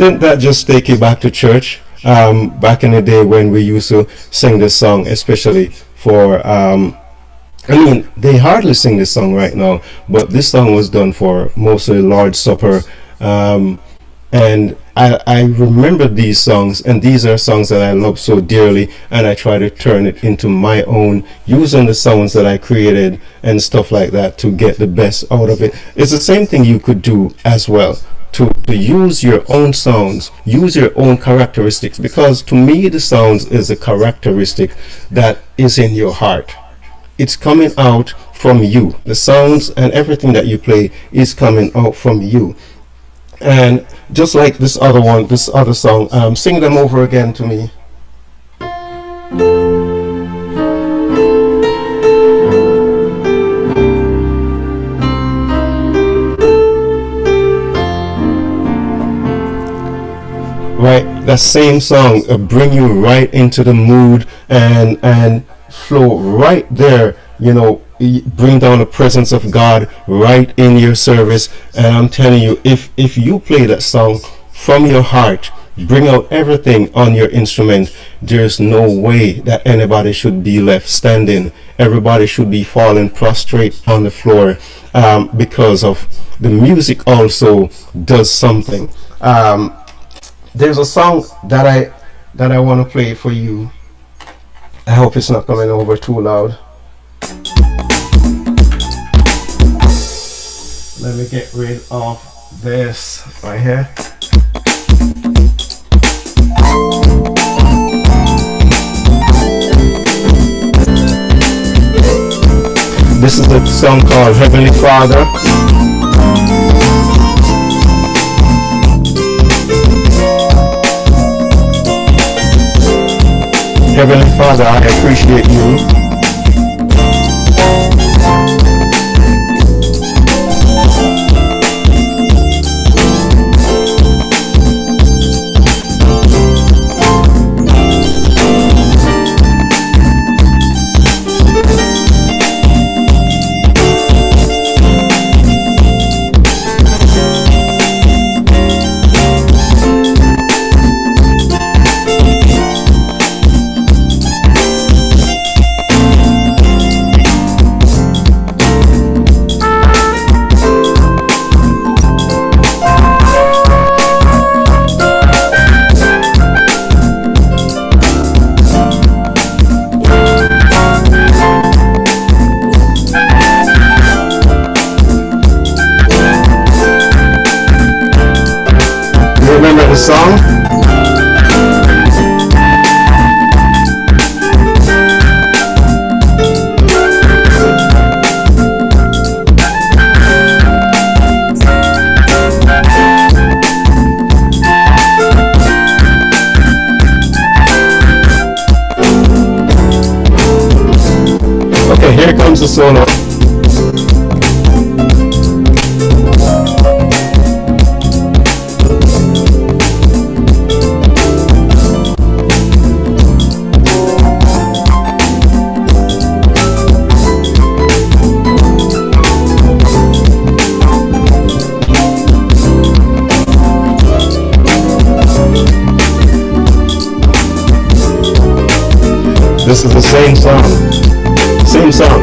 Didn't that just take you back to church? Back in the day when we used to sing this song, especially for I mean, they hardly sing this song right now, but this song was done for mostly Lord's Supper. Um, and I remember these songs, and these are songs that I love so dearly, and I try to turn it into my own, using the sounds that I created and stuff like that to get the best out of it. It's the same thing you could do as well. To use your own sounds, use your own characteristics, because to me the sounds is a characteristic that is in your heart. It's coming out from you. The sounds and everything that you play is coming out from you. And just like this other one, this other song, sing them over again to me. Right, that same song bring you right into the mood and flow right there. Bring down the presence of God right in your service. And I'm telling you, if you play that song from your heart, bring out everything on your instrument, there's no way that anybody should be left standing. Everybody should be falling prostrate on the floor, because of the music also does something. There's a song that I want to play for you. I hope it's not coming over too loud. Let me get rid of this right here. This is a song called Heavenly Father. Heavenly Father, I appreciate you. Remember the song? Okay, here comes the solo. This is the same song. Same song.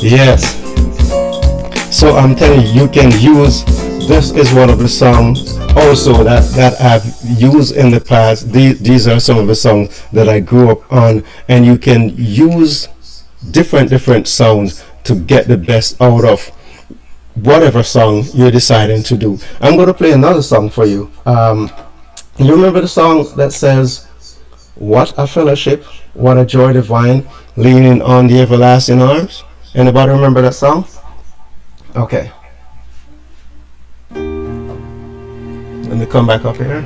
Yes. So I'm telling you, you can use, this is one of the songs also that I've used in the past. These are some of the songs that I grew up on, and you can use different sounds to get the best out of whatever song you're deciding to do. I'm going to play another song for you. You remember the song that says, "What a fellowship, what a joy divine, leaning on the everlasting arms"? Anybody remember that song? Okay, let me come back up here.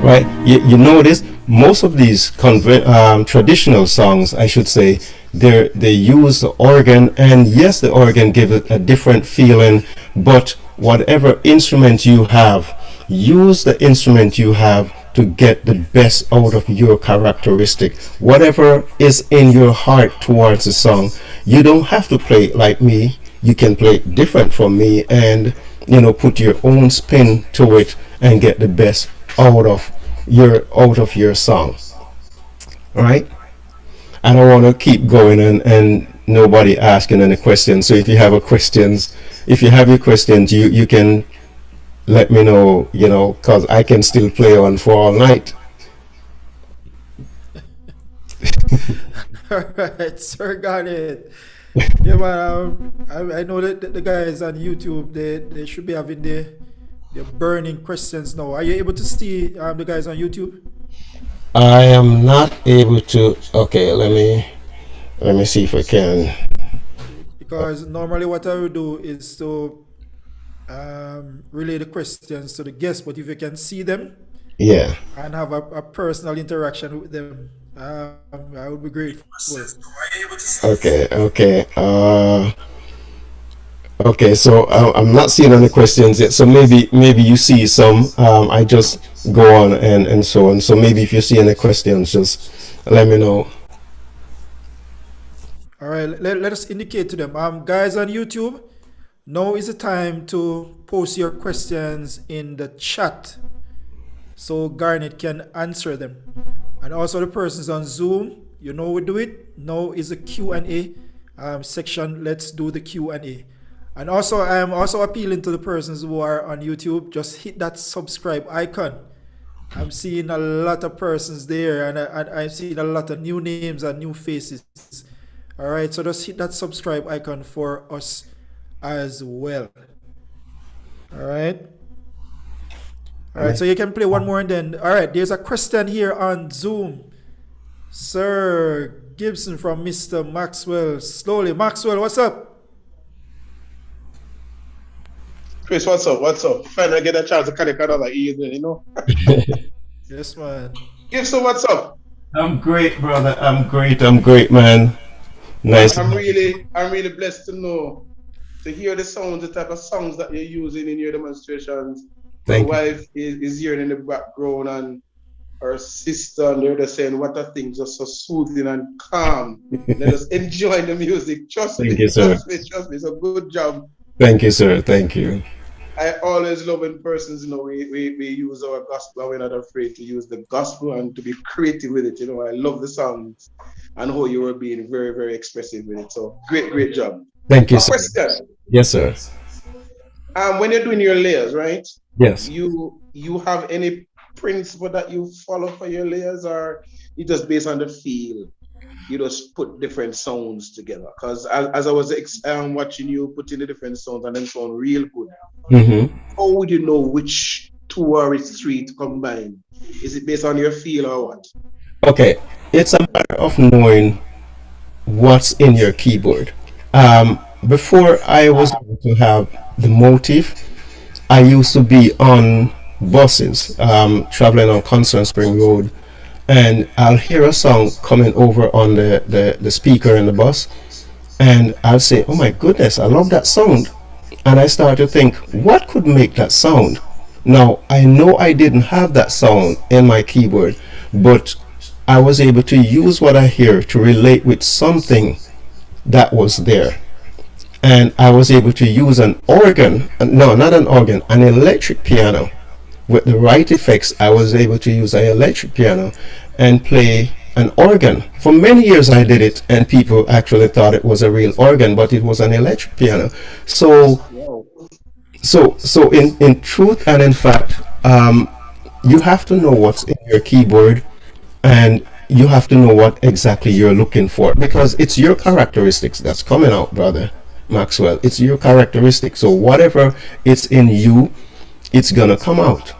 Right, you notice most of these traditional songs, I should say, they use the organ, and yes, the organ gives it a different feeling, but whatever instrument you have, use the instrument you have to get the best out of your characteristic, whatever is in your heart towards the song. You don't have to play it like me, you can play it different from me, and put your own spin to it and get the best out of your song. All right, I don't want to keep going and nobody asking any questions. So if you have a questions, if you have your questions, you can let me know, because I can still play on for all night. All right, Sir Garnet. Yeah, man. I know that the guys on YouTube, they should be having the burning questions now. Are you able to see the guys on YouTube? I am not able to. Okay, let me see if I can. Because normally what I would do is to relay the questions to the guests, but if you can see them Yeah. and have a personal interaction with them, I would be grateful. Okay. Okay. Okay. So I'm not seeing any questions yet. So maybe you see some. I just go on and so on. So maybe if you see any questions, just let me know. All right, let us indicate to them. Guys on YouTube, now is the time to post your questions in the chat so Garnet can answer them. And also the persons on Zoom, we do it. Now is the Q&A section. Let's do the Q&A. And also, I am also appealing to the persons who are on YouTube. Just hit that subscribe icon. I'm seeing a lot of persons there, and I'm seeing a lot of new names and new faces. All right, so just hit that subscribe icon for us as well. All right. All right, so you can play one more and then. All right, there's a question here on Zoom. Sir Gibson from Mr. Maxwell. Slowly. Maxwell, what's up? Chris, what's up? What's up? Finally get a chance to connect another evening. Yes, man. Gibson, what's up? I'm great, brother. I'm great. I'm great, man. Nice. I'm really blessed to hear the sounds, the type of songs that you're using in your demonstrations. My Thank you. wife is hearing in the background, and her sister, and they're just saying what are things are so soothing and calm. Let us enjoy the music. Trust Thank me, you, sir. trust me. It's a good job. Thank you, sir. Thank you. I always love when persons, we use our gospel, and we're not afraid to use the gospel and to be creative with it. I love the songs and how you were being very, very expressive with it. So great job. Thank you, A sir. question. Yes, sir. When you're doing your layers, right? Yes. You have any principle that you follow for your layers, or you just based on the feel? You just put different sounds together. Because as I was watching you putting the different sounds and then sound real good, Mm-hmm. how would you know which two or three to combine? Is it based on your feel or what? Okay. It's a matter of knowing what's in your keyboard. Before I was able to have the motive, I used to be on buses, traveling on Constant Spring Road, and I'll hear a song coming over on the speaker in the bus, and I'll say, "Oh my goodness, I love that sound." And I start to think, what could make that sound? Now, I know I didn't have that sound in my keyboard, but I was able to use what I hear to relate with something that was there. And I was able to use an organ, no, not an organ, an electric piano. With the right effects, I was able to use an electric piano and play an organ. For many years I did it, and people actually thought it was a real organ, but it was an electric piano. So Wow. so in truth and in fact, you have to know what's in your keyboard, and you have to know what exactly you're looking for, because it's your characteristics that's coming out, brother Maxwell. It's your characteristics. So whatever it's in you, it's gonna come out,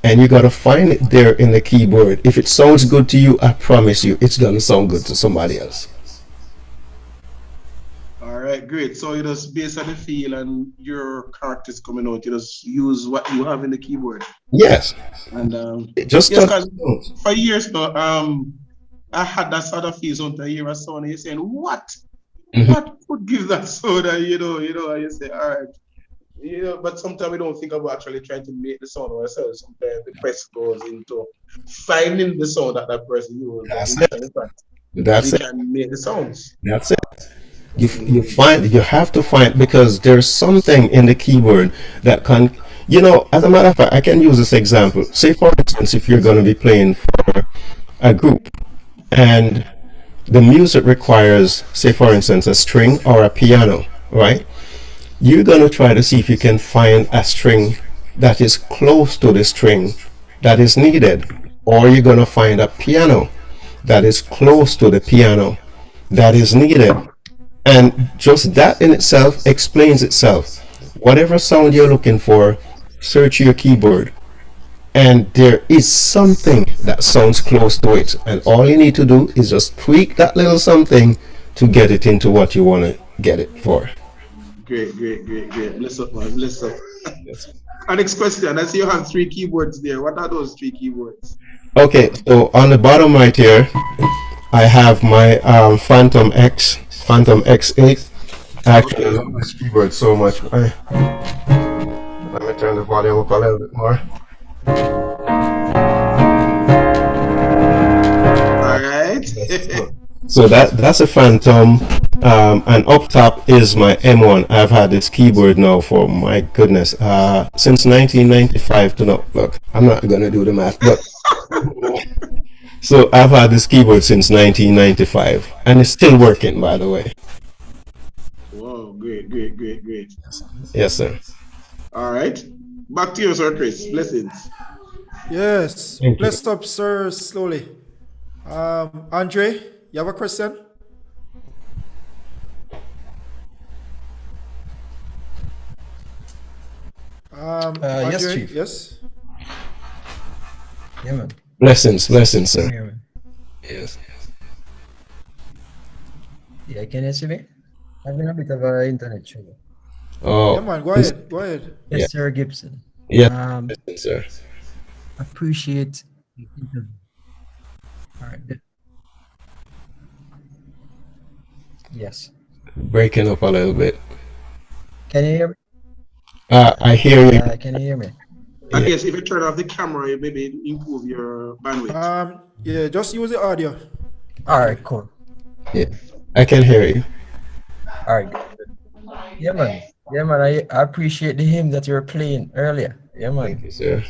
and you gotta find it there in the keyboard. If it sounds good to you, I promise you it's gonna sound good to somebody else. All right, great. So you just based on the feel and your characters coming out, you just use what you have in the keyboard. Yes, And just yes, touch because the notes. for years now, I had that sort of feel sometimes. I hear a sound and you're saying, what? Mhm. What would give that sound? And and you say, all right. But sometimes we don't think about actually trying to make the sound ourselves. Sometimes the quest goes into finding the sound that that person uses. But That's in it. fact, we That's it. can make the sounds. That's it. You Mm. find, you have to find, because there's something in the keyboard that can, as a matter of fact, I can use this example. Say for instance, if you're going to be playing for a group, and the music requires, say for instance, a string or a piano, right? You're going to try to see if you can find a string that is close to the string that is needed, or you're going to find a piano that is close to the piano that is needed. And just that in itself explains itself. Whatever sound you're looking for, search your keyboard, and there is something that sounds close to it. And all you need to do is just tweak that little something to get it into what you want to get it for. Great, great, great, great. Bless up, man. Bless up. Yes. Our next question. I see you have three keyboards there. What are those three keyboards? Okay, so on the bottom right here, I have my Phantom X8. I actually Okay. love this keyboard so much. Let me turn the volume up a little bit more. All right. So that's a Phantom, and up top is my M1. I've had this keyboard now for, my goodness, since 1995 to now. Look, I'm not gonna do the math, but so I've had this keyboard since 1995, and it's still working, by the way. Wow, great, great, great, great. Yes, sir. All right. Back to you, Sir Chris. Blessings. Yes. Thank you. Blessed up, sir, slowly. Andre, you have a question? Yes, Andre, Chief. yes? Yeah, man. Blessings, Can you sir. hear me? Yes. Yeah, can you see me? Having a bit of an internet trouble. Yeah, Oh, man, go this- ahead. Go ahead. Yeah. Yes, Sir Gibson. yes, Um, sir. appreciate the interview. All right. Yes. Breaking up a little bit. Can you hear me? I hear you. Can you hear me? And Yeah. yes, if you turn off the camera, you maybe improve your bandwidth. Yeah, just use the audio. All right, cool. Yeah, I can hear you. All right. Good. Yeah, man. Yeah, man. I appreciate the hymn that you were playing earlier. Yeah, Thank man. you, sir.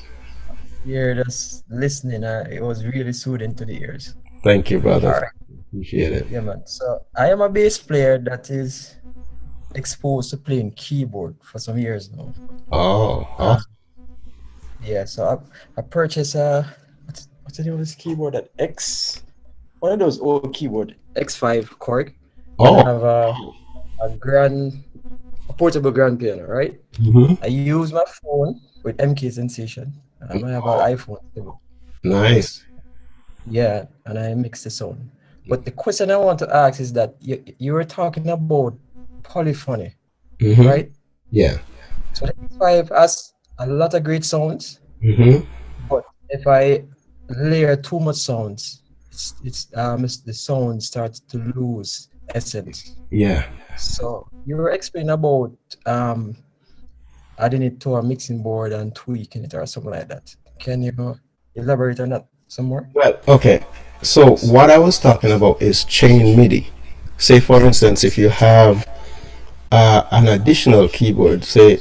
You're just listening. It was really soothing to the ears. Thank you, All brother. right. Appreciate it. Yeah, man. So I am a bass player that is exposed to playing keyboard for some years now. Oh, awesome. Yeah, so I purchased what's the name of this keyboard? That one of those old keyboard X5 Korg. And I Oh, have a portable grand piano, right? hmm, I use my phone with MK Sensation. I have an iPhone too. nice. Yeah, and I mix the sound. But the question I want to ask is that you were talking about polyphony, Hmm. right? Yeah. So the X5 has a lot of great sounds, Hmm. but if I layer too much sounds, the sound starts to lose essence. Yeah. So you were explaining about adding it to a mixing board and tweaking it or something like that. Can you elaborate on that some more? Well, okay. So what I was talking about is chain MIDI. Say, for instance, if you have an additional keyboard, say,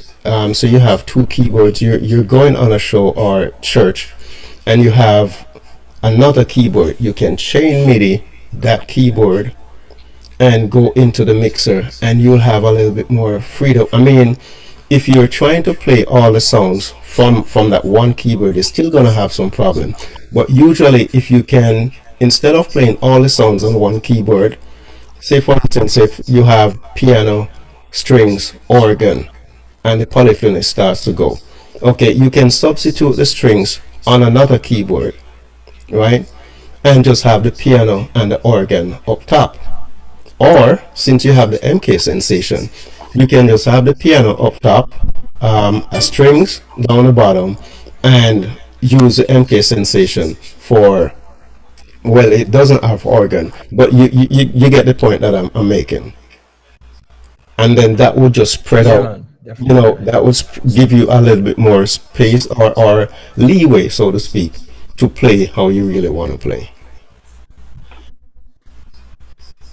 so you have two keyboards. You're going on a show or church, and you have another keyboard. You can chain MIDI that keyboard and go into the mixer, and you'll have a little bit more freedom. I mean, if you're trying to play all the sounds from that one keyboard, you're still gonna have some problem. But usually, if you can, instead of playing all the sounds on one keyboard, say for instance, if you have piano, strings, organ, and the polyphony starts to go, okay, you can substitute the strings on another keyboard, right? And just have the piano and the organ up top. Or since you have the MK sensation, you can just have the piano up top, a strings down the bottom, and use the MK sensation for, well, it doesn't have organ, but you get the point that I'm making. And then that would just spread Yeah, out, man, definitely. that would give you a little bit more space, or leeway, so to speak, to play how you really want to play.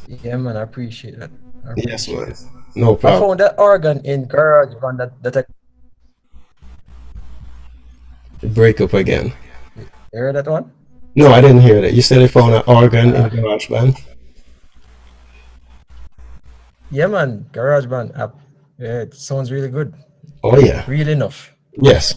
Yeah, man, I appreciate that. I Yes, appreciate man. it. No I problem. found that organ in GarageBand that I Break up again. you heard that one? No, I didn't hear that. You said you found an organ in Uh, GarageBand. yeah, man, GarageBand app. Yeah, it sounds really good. Oh yeah. Real enough. Yes.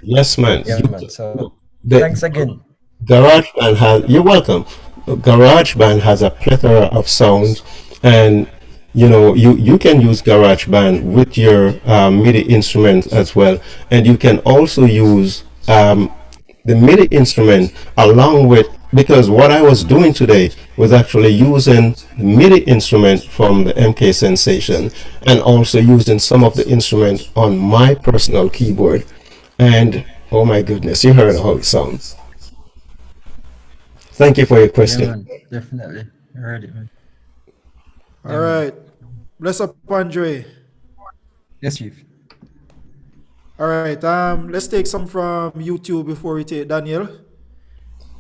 Yes, man. Yeah, man. So The thanks again. GarageBand has. You're welcome. GarageBand has a plethora of sounds, and you can use GarageBand with your MIDI instruments as well, and you can also use the MIDI instrument along with, because what I was doing today was actually using the MIDI instrument from the MK Sensation, and also using some of the instrument on my personal keyboard. And oh my goodness, you heard how it sounds. Thank you for your Yeah, question. man, definitely. I heard it, man. All Yeah, man. right. Bless up, Andre. Yes, Chief. All right. Let's take some from YouTube before we take Daniel.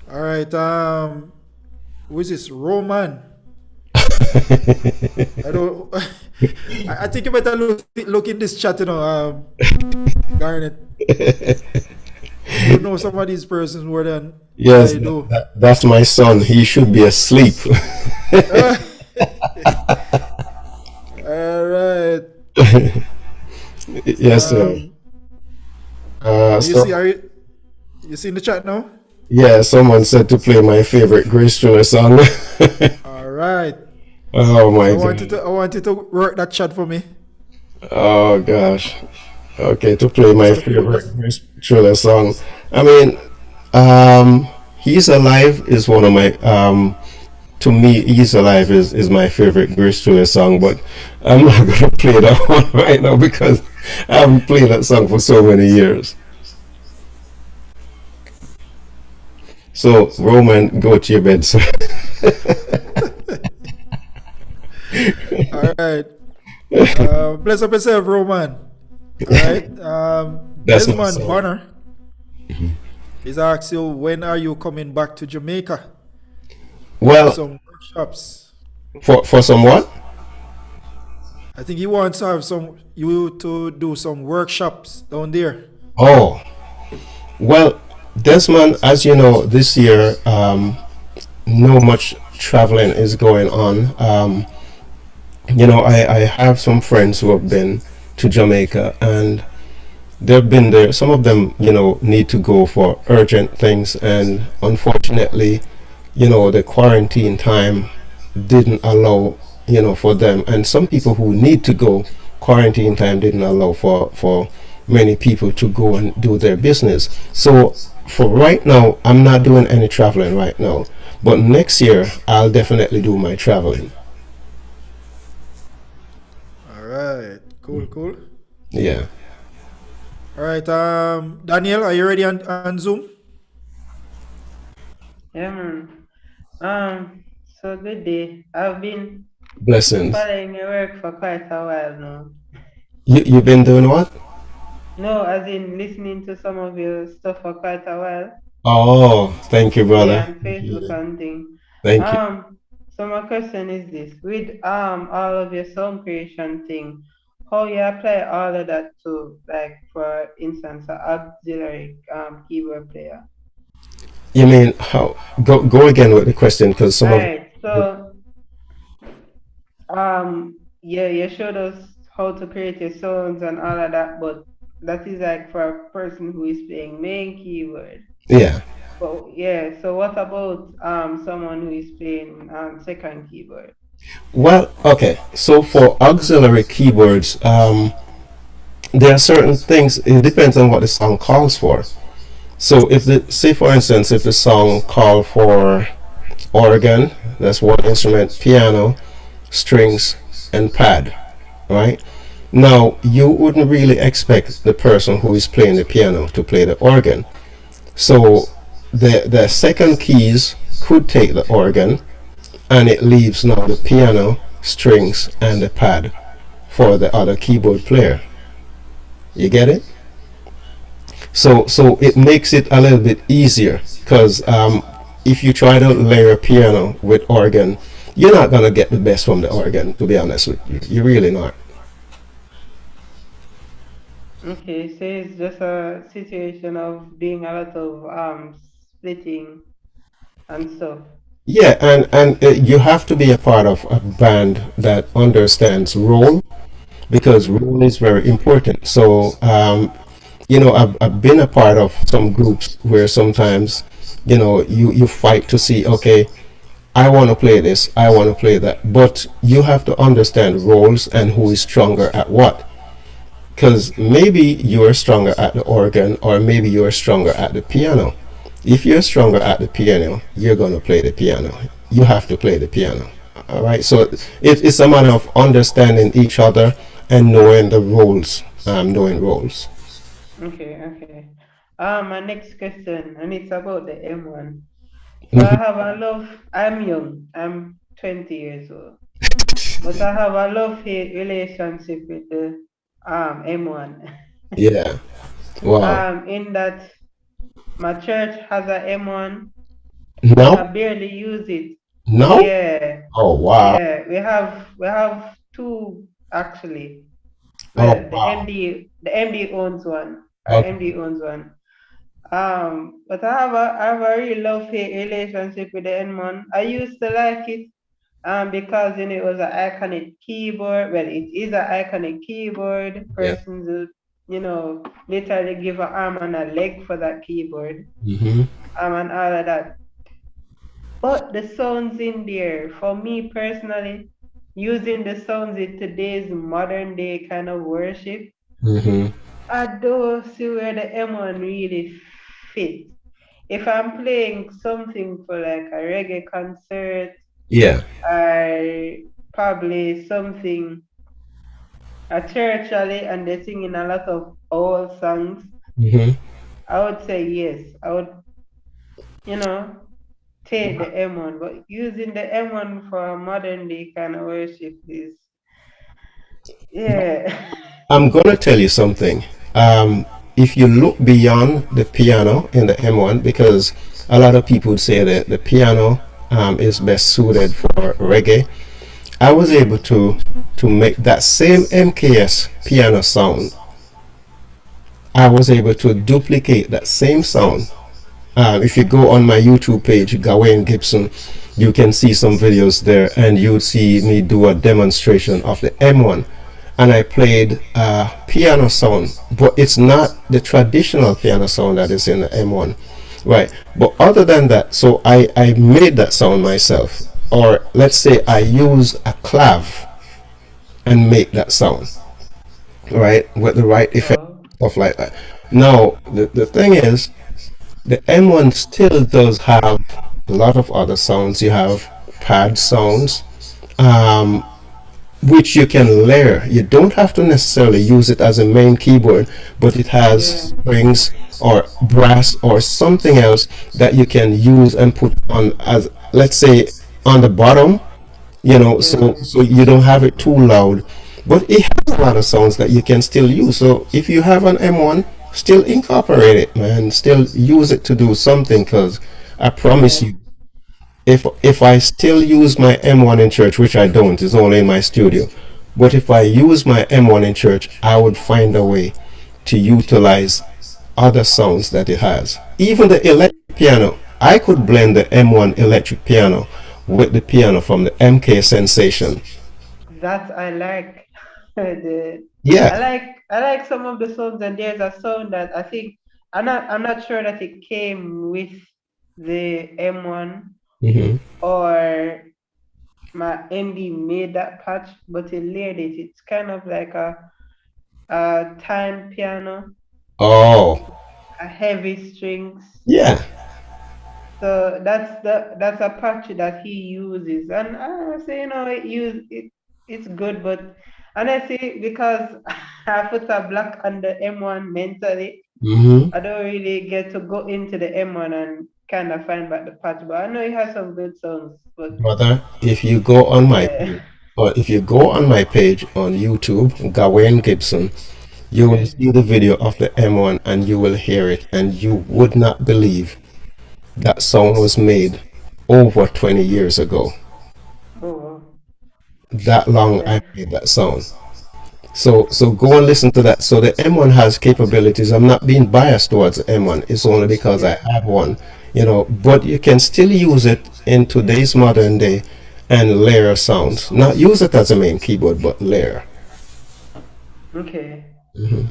All right. Who is this? Roman. I don't. I think you better look in this chat, Garnet. You know some of these persons more than Yes, I do. that's my son. He should be asleep. All right. Yes, sir. Um, you see, So you see in the chat now? yeah, someone said to play my favorite Grace Triller song. All right. Oh my I God. want you to work that chat for me. Oh gosh. Okay, to play my So the, favorite Grace Triller song. I mean, He's Alive is one of my to me, He's Alive is my favorite Grace Triller song, but I'm not gonna play that one right now because I haven't played that song for so many years. So Roman, go to your bed, sir. all right. Bless up yourself, Roman. All right. That's my Desmond song. Bonner is asking you, when are you coming back to Jamaica for Well, some workshops? for somewhat. I think he wants to have you to do some workshops down there. Oh, well, Desmond, as you know, this year, no much traveling is going on. I have some friends who have been to Jamaica, and they've been there. Some of them, need to go for urgent things, and unfortunately, the quarantine time didn't allow, for them. And some people who need to go, quarantine time didn't allow for many people to go and do their business. So for right now, I'm not doing any traveling right now. But next year, I'll definitely do my traveling. All right. Cool, cool. Yeah. All right. Daniel, are you ready on Zoom? Yeah, man. So good day. I've been Blessings. following your work for quite a while now. You've been doing what? No, as in listening to some of your stuff for quite a while. Oh, thank you, Yeah, brother. on Facebook Yeah, and thing. thank you. So my question is this: with all of your song creation thing, how you apply all of that to, like, for instance, an auxiliary keyboard player? You mean how? Go again with the question because some of Alright, so yeah, you showed us how to create your sounds and all of that, but that is like for a person who is playing main keyboard. yeah. But yeah, so what about someone who is playing second keyboard? Well, okay. So for auxiliary keyboards, there are certain things. It depends on what the song calls for. So if the say for instance, if the song call for organ, that's one instrument, piano, strings, and pad, right? Now you wouldn't really expect the person who is playing the piano to play the organ. So the second keys could take the organ, and it leaves now the piano, strings, and the pad for the other keyboard player. You get it? So it makes it a little bit easier because if you try to layer a piano with organ, you're not gonna get the best from the organ. To be honest with you, you're really not. Okay, so it's just a situation of doing a lot of splitting and stuff. Yeah, and you have to be a part of a band that understands role because role is very important. So I've been a part of some groups where sometimes you fight to see, okay, I want to play this, I want to play that, but you have to understand roles and who is stronger at what. Because maybe you're stronger at the organ, or maybe you're stronger at the piano. If you're stronger at the piano, you're going to play the piano. You have to play the piano. All right. So it's a matter of understanding each other and knowing the roles, knowing roles. Okay, okay. My next question, and it's about the M1. So I Mhm. have a love. I'm young. I'm 20 years old, but I have a love-hate relationship with the M1. Yeah. Wow. In that my church has a M1, but I No. barely use it. No. Yeah, Oh wow. yeah. We have two actually. Oh Well, wow. the MD owns one. Our Okay. MD owns one. But I have a real love-hate relationship with the N1. I used to like it because it was an iconic keyboard. Well, it is an iconic keyboard. Yeah. Persons would, literally give an arm and a leg for that keyboard. Hmm. And all of that. But the sounds in there, for me personally, using the sounds in today's modern day kind of worship, Hmm. I don't see where the M1 really fit. If I'm playing something for like a reggae concert, Yeah. or probably something a church rally and they're singing a lot of old songs, Hmm. I would say yes. I would, you know, take the M1. But using the M1 for a modern day kind of worship is, yeah. I'm gonna tell you something. If you look beyond the piano in the M1, because a lot of people say that the piano is best suited for reggae, I was able to make that same MKS piano sound. I was able to duplicate that same sound. If you go on my YouTube page, Garnet Gibson, you can see some videos there, and you'll see me do a demonstration of the M1. And I played piano sound, but it's not the traditional piano sound that is in the M1, right? But other than that, so I made that sound myself, or let's say I use a clav and make that sound, right, with the right effect, Wow. stuff like that. Now the thing is, the M1 still does have a lot of other sounds. You have pad sounds, um, which you can layer. You don't have to necessarily use it as a main keyboard, but it Yeah, has strings or brass or something else that you can use and put on as, let's say, on the bottom, yeah, so you don't have it too loud, But it has a lot of sounds that you can still use. So if you have an M1, still incorporate it, man. Still use it to do something, because I promise Yeah. you, if I still use my M1 in church, which I don't, it's only in my studio. But if I use my M1 in church, I would find a way to utilize other sounds that it has. Even the electric piano, I could blend the M1 electric piano with the piano from the MK Sensation. That I like. the Yeah. I like some of the songs, and there's a song that I think I'm not sure that it came with the M1 Hmm. or my MD made that patch, but he layered it. It's kind of like a time piano, Oh, a heavy strings. yeah. So that's a patch that he uses, and I say it's good, but honestly, because I put a block on the M1 mentally, Hmm. I don't really get to go into the M1 and kind of find back the patch. But I know he has some good songs. But Brother, if you go on my yeah, page, or if you go on my page on YouTube, Gawain Gibson, you will okay. see the video of the M1 and you will hear it, and you would not believe that song was made over 20 years ago. Oh, That long yeah, I made that song. So go and listen to that. So the M1 has capabilities. I'm not being biased towards the M1. It's only because I yeah. have one, but you can still use it in today's modern day and layer sounds. Not use it as a main keyboard, but layer. Okay. Hmm.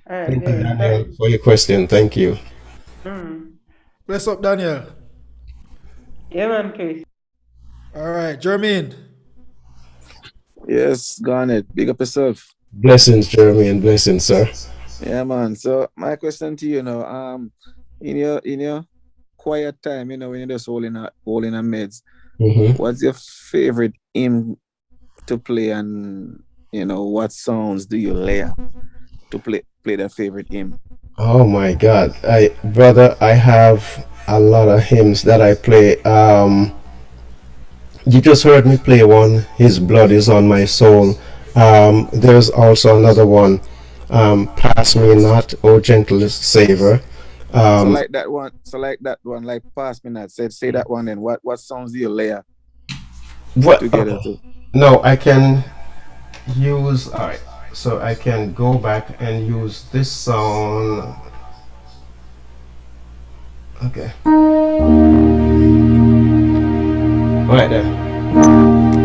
All right, Thank you, good. Daniel, for your question. Thank you. Mm. Bless up, Daniel. Yeah, man, Chris. All right, Jermaine. Yes, Garnet, big up yourself. Blessings, Jeremy, and blessings, sir. Yeah, man. So my question to you now, in your quiet time, when you're just holding a meds, Hmm. what's your favorite hymn to play, and what sounds do you layer to play that favorite hymn? Oh my God, I have a lot of hymns that I play. You just heard me play one, His Blood is on My Soul. There's also another one, Pass Me Not, O Gentle Savior. So Um, like that one, like pass me that. Say that one. Then what sounds do you layer what? together Okay. to? No, I can use. Alright, so I can go back and use this song. Okay. Right there.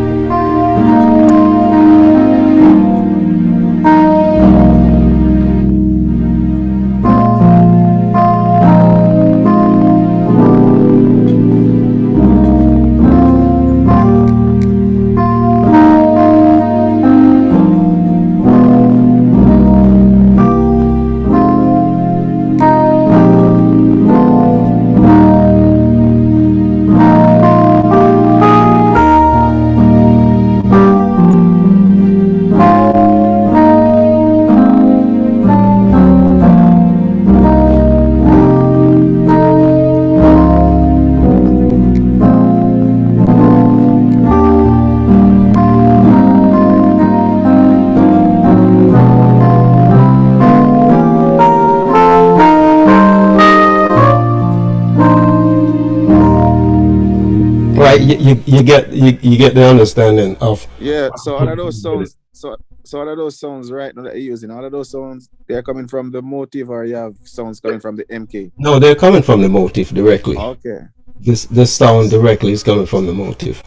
Right, you get the understanding of. Yeah. So all of those sounds. So all of those sounds right now that you're using, all of those sounds, they're coming from the motive, or you have sounds coming from the MK. No, they're coming from the motive directly. Okay. This sound directly is coming from the motive.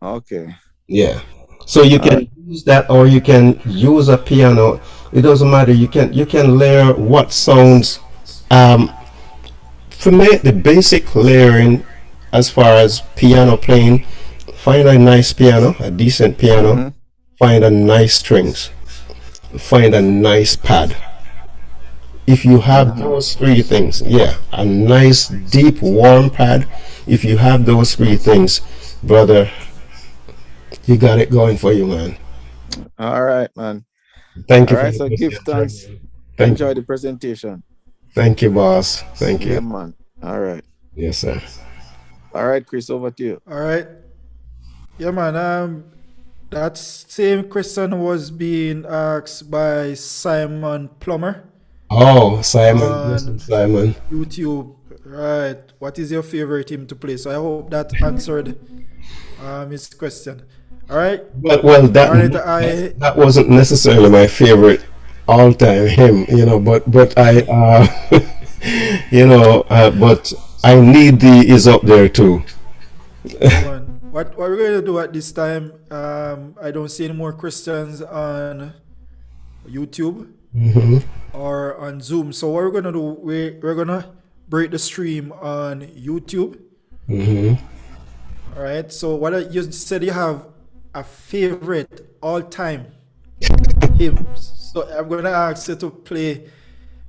Okay. Yeah. So you All right. can use that, or you can use a piano. It doesn't matter. You can layer what sounds. Um, for me, the basic layering, as far as piano playing, find a nice piano, a decent piano. Mm-hmm. Find a nice strings. Find a nice pad. If you have Mm-hmm. those three things, yeah, a nice deep warm pad. If you have those three things, brother, you got it going for you, man. All right, man. Thank All you for right. the So give question, thanks. Jeremy. Thank Enjoy you. the presentation. Thank you, boss. Thank Yeah, you. man. All right. Yes, sir. All right, Chris, over to you. All right. Yeah, man. That same question was being asked by Simon Plummer Oh, Simon. Listen, on Simon. YouTube. Right. What is your favorite team to play? So I hope that answered his question. All right. Well, Garnet, I that wasn't necessarily my favorite all-time hymn, but I, but I need thee is up there too. come on. What we're going to do at this time? I don't see any more questions on YouTube Hmm. or on Zoom. So what we're gonna do? We're gonna break the stream on YouTube. Hmm. All right. So you said you have a favorite all-time hymn. So I'm gonna ask you to play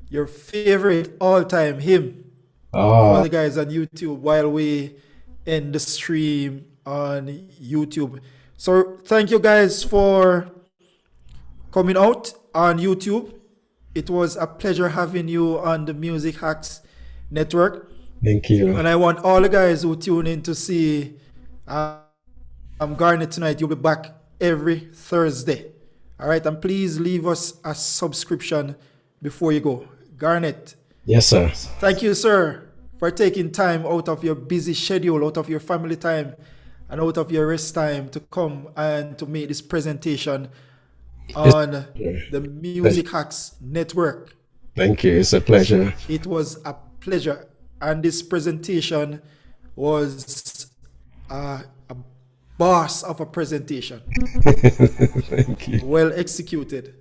your favorite all-time hymn for Ah, the guys on YouTube while we end the stream on YouTube. So thank you guys for coming out on YouTube. It was a pleasure having you on the Music Hacks Network. thank you. And I want all the guys who tune in to see Garnet tonight. You'll be back every Thursday. All right. And please leave us a subscription before you go. Garnet, Yes, sir. thank you, sir, for taking time out of your busy schedule, out of your family time, and out of your rest time to come and to make this presentation It's on a pleasure. the Music Hacks Network. Thank you. It's a pleasure. It was a pleasure. And this presentation was a boss of a presentation. Thank you. Well executed.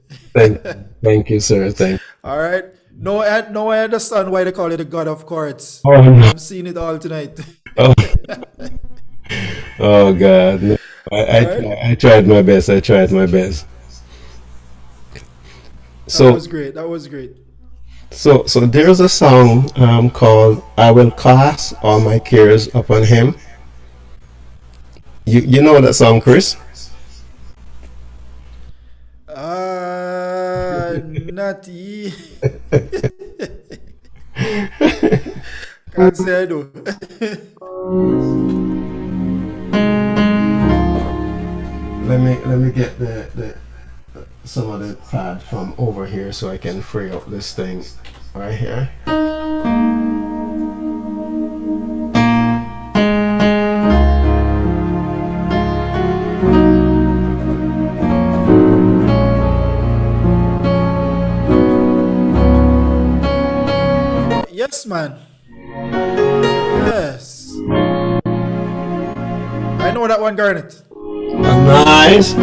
Thank you, sir. All right. No, I understand why they call it the God of Chords. Oh, no. I'm seeing it all tonight. Oh, oh God. No. All right. I tried my best. I tried my best. That So was great. That was great. so there's a song called "I Will Cast All My Cares Upon Him." You know that song, Chris? Not Can't say I do. Let me get the some of the pad from over here so I can free up this thing right here. Yes, man. Yes. I know that one, Garnet. Nice.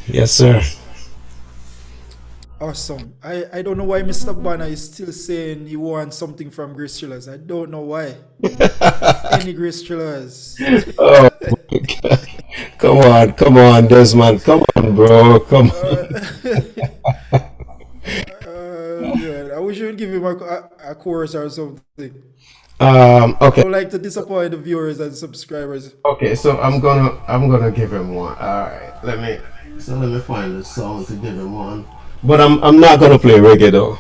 Yes, sir. Awesome. I don't know why Mr. Banner is still saying he wants something from Grace Chillers. I don't know why. Any Grace Chillers. Oh, my God. Come on, Desmond. Come on, bro. Come on. Yeah, I wish you would give him a chorus or something. I Okay. would like to disappoint the viewers and subscribers. Okay, so I'm gonna give him one. All right, let me find the song to give him one. But I'm not gonna play reggae though.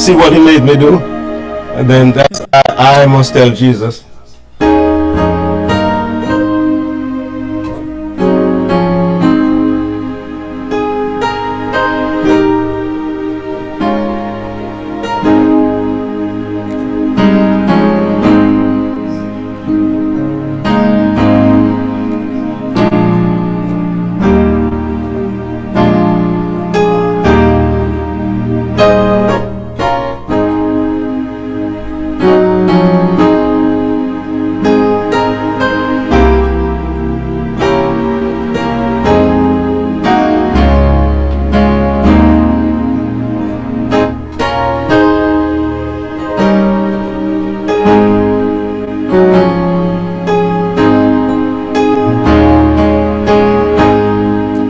see what he made me do? And then that's I must tell Jesus.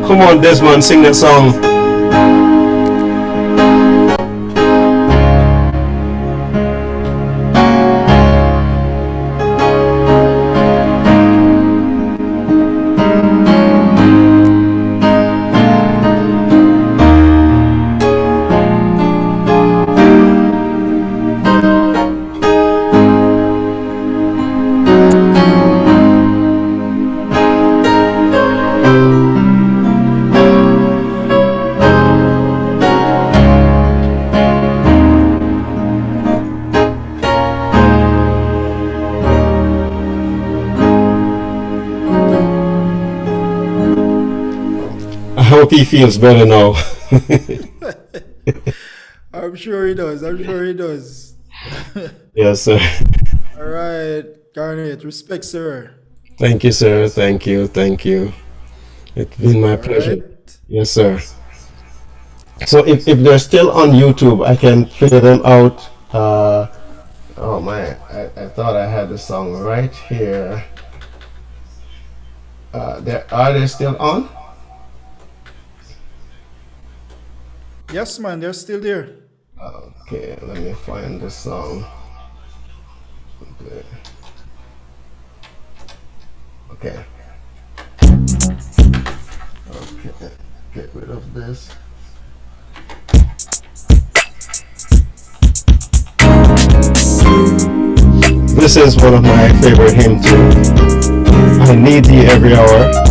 Come on, Desmond, sing that song. I hope he feels better now. I'm sure he does. I'm sure he does. Yes, sir. All right, Garnet, respect, sir. Thank you, sir. Thank you. Thank you. It's been my All pleasure. right. Yes, sir. So if they're still on YouTube, I can play them out. Oh my, I thought I had the song right here. Are they still on? Yes, man, they're still there. Okay, let me find the song. Okay. Okay. Get rid of this. This is one of my favorite hymns too. I need thee every hour.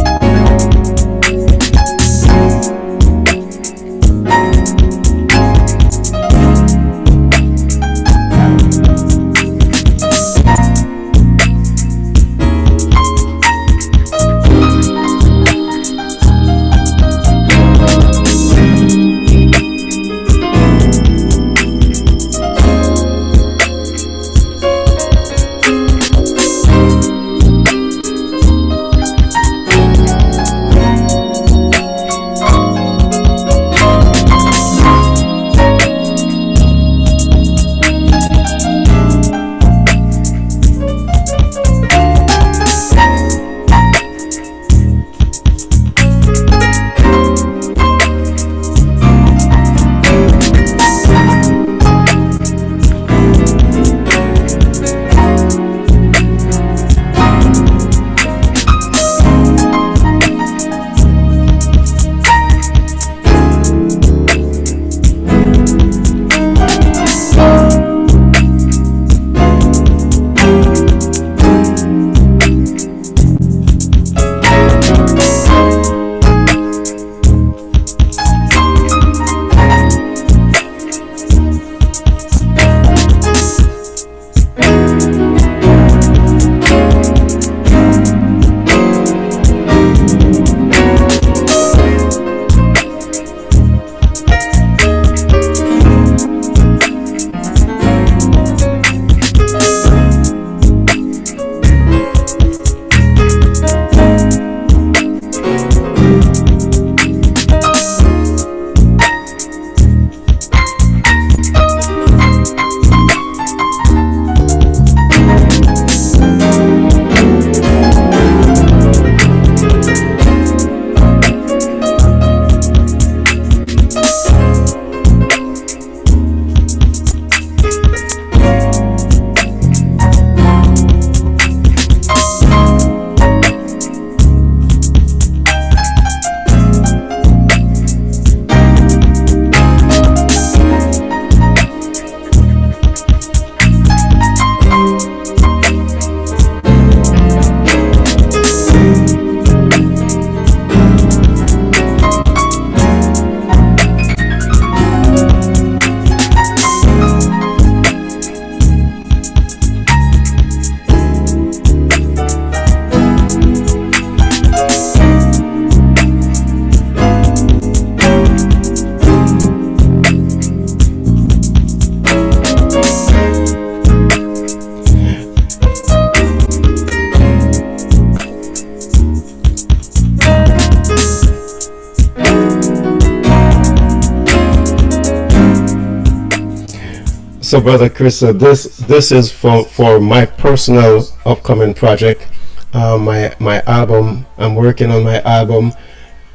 So, Brother Chris, this is for my personal upcoming project. My album. I'm working on my album.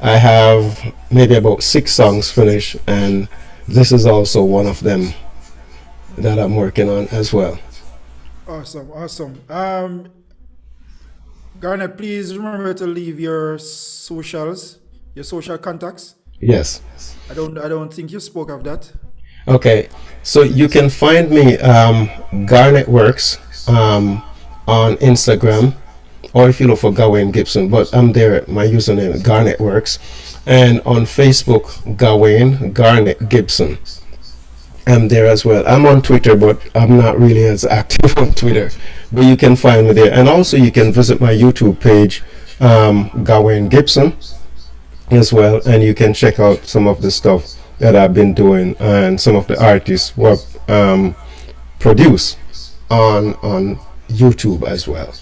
I have maybe about 6 songs finished, and this is also one of them that I'm working on as well. Awesome, awesome. Garnet, please remember to leave your socials, your social contacts. Yes. I don't think you spoke of that. Okay. So you can find me Garnet Works on Instagram, or if you look for Gawain Gibson, but I'm there. My username Garnet Works, and on Facebook Gawain Garnet Gibson. I'm there as well. I'm on Twitter, but I'm not really as active on Twitter. But you can find me there, and also you can visit my YouTube page, Gawain Gibson, as well, and you can check out some of the stuff that I've been doing and some of the artists who have produced on YouTube as well.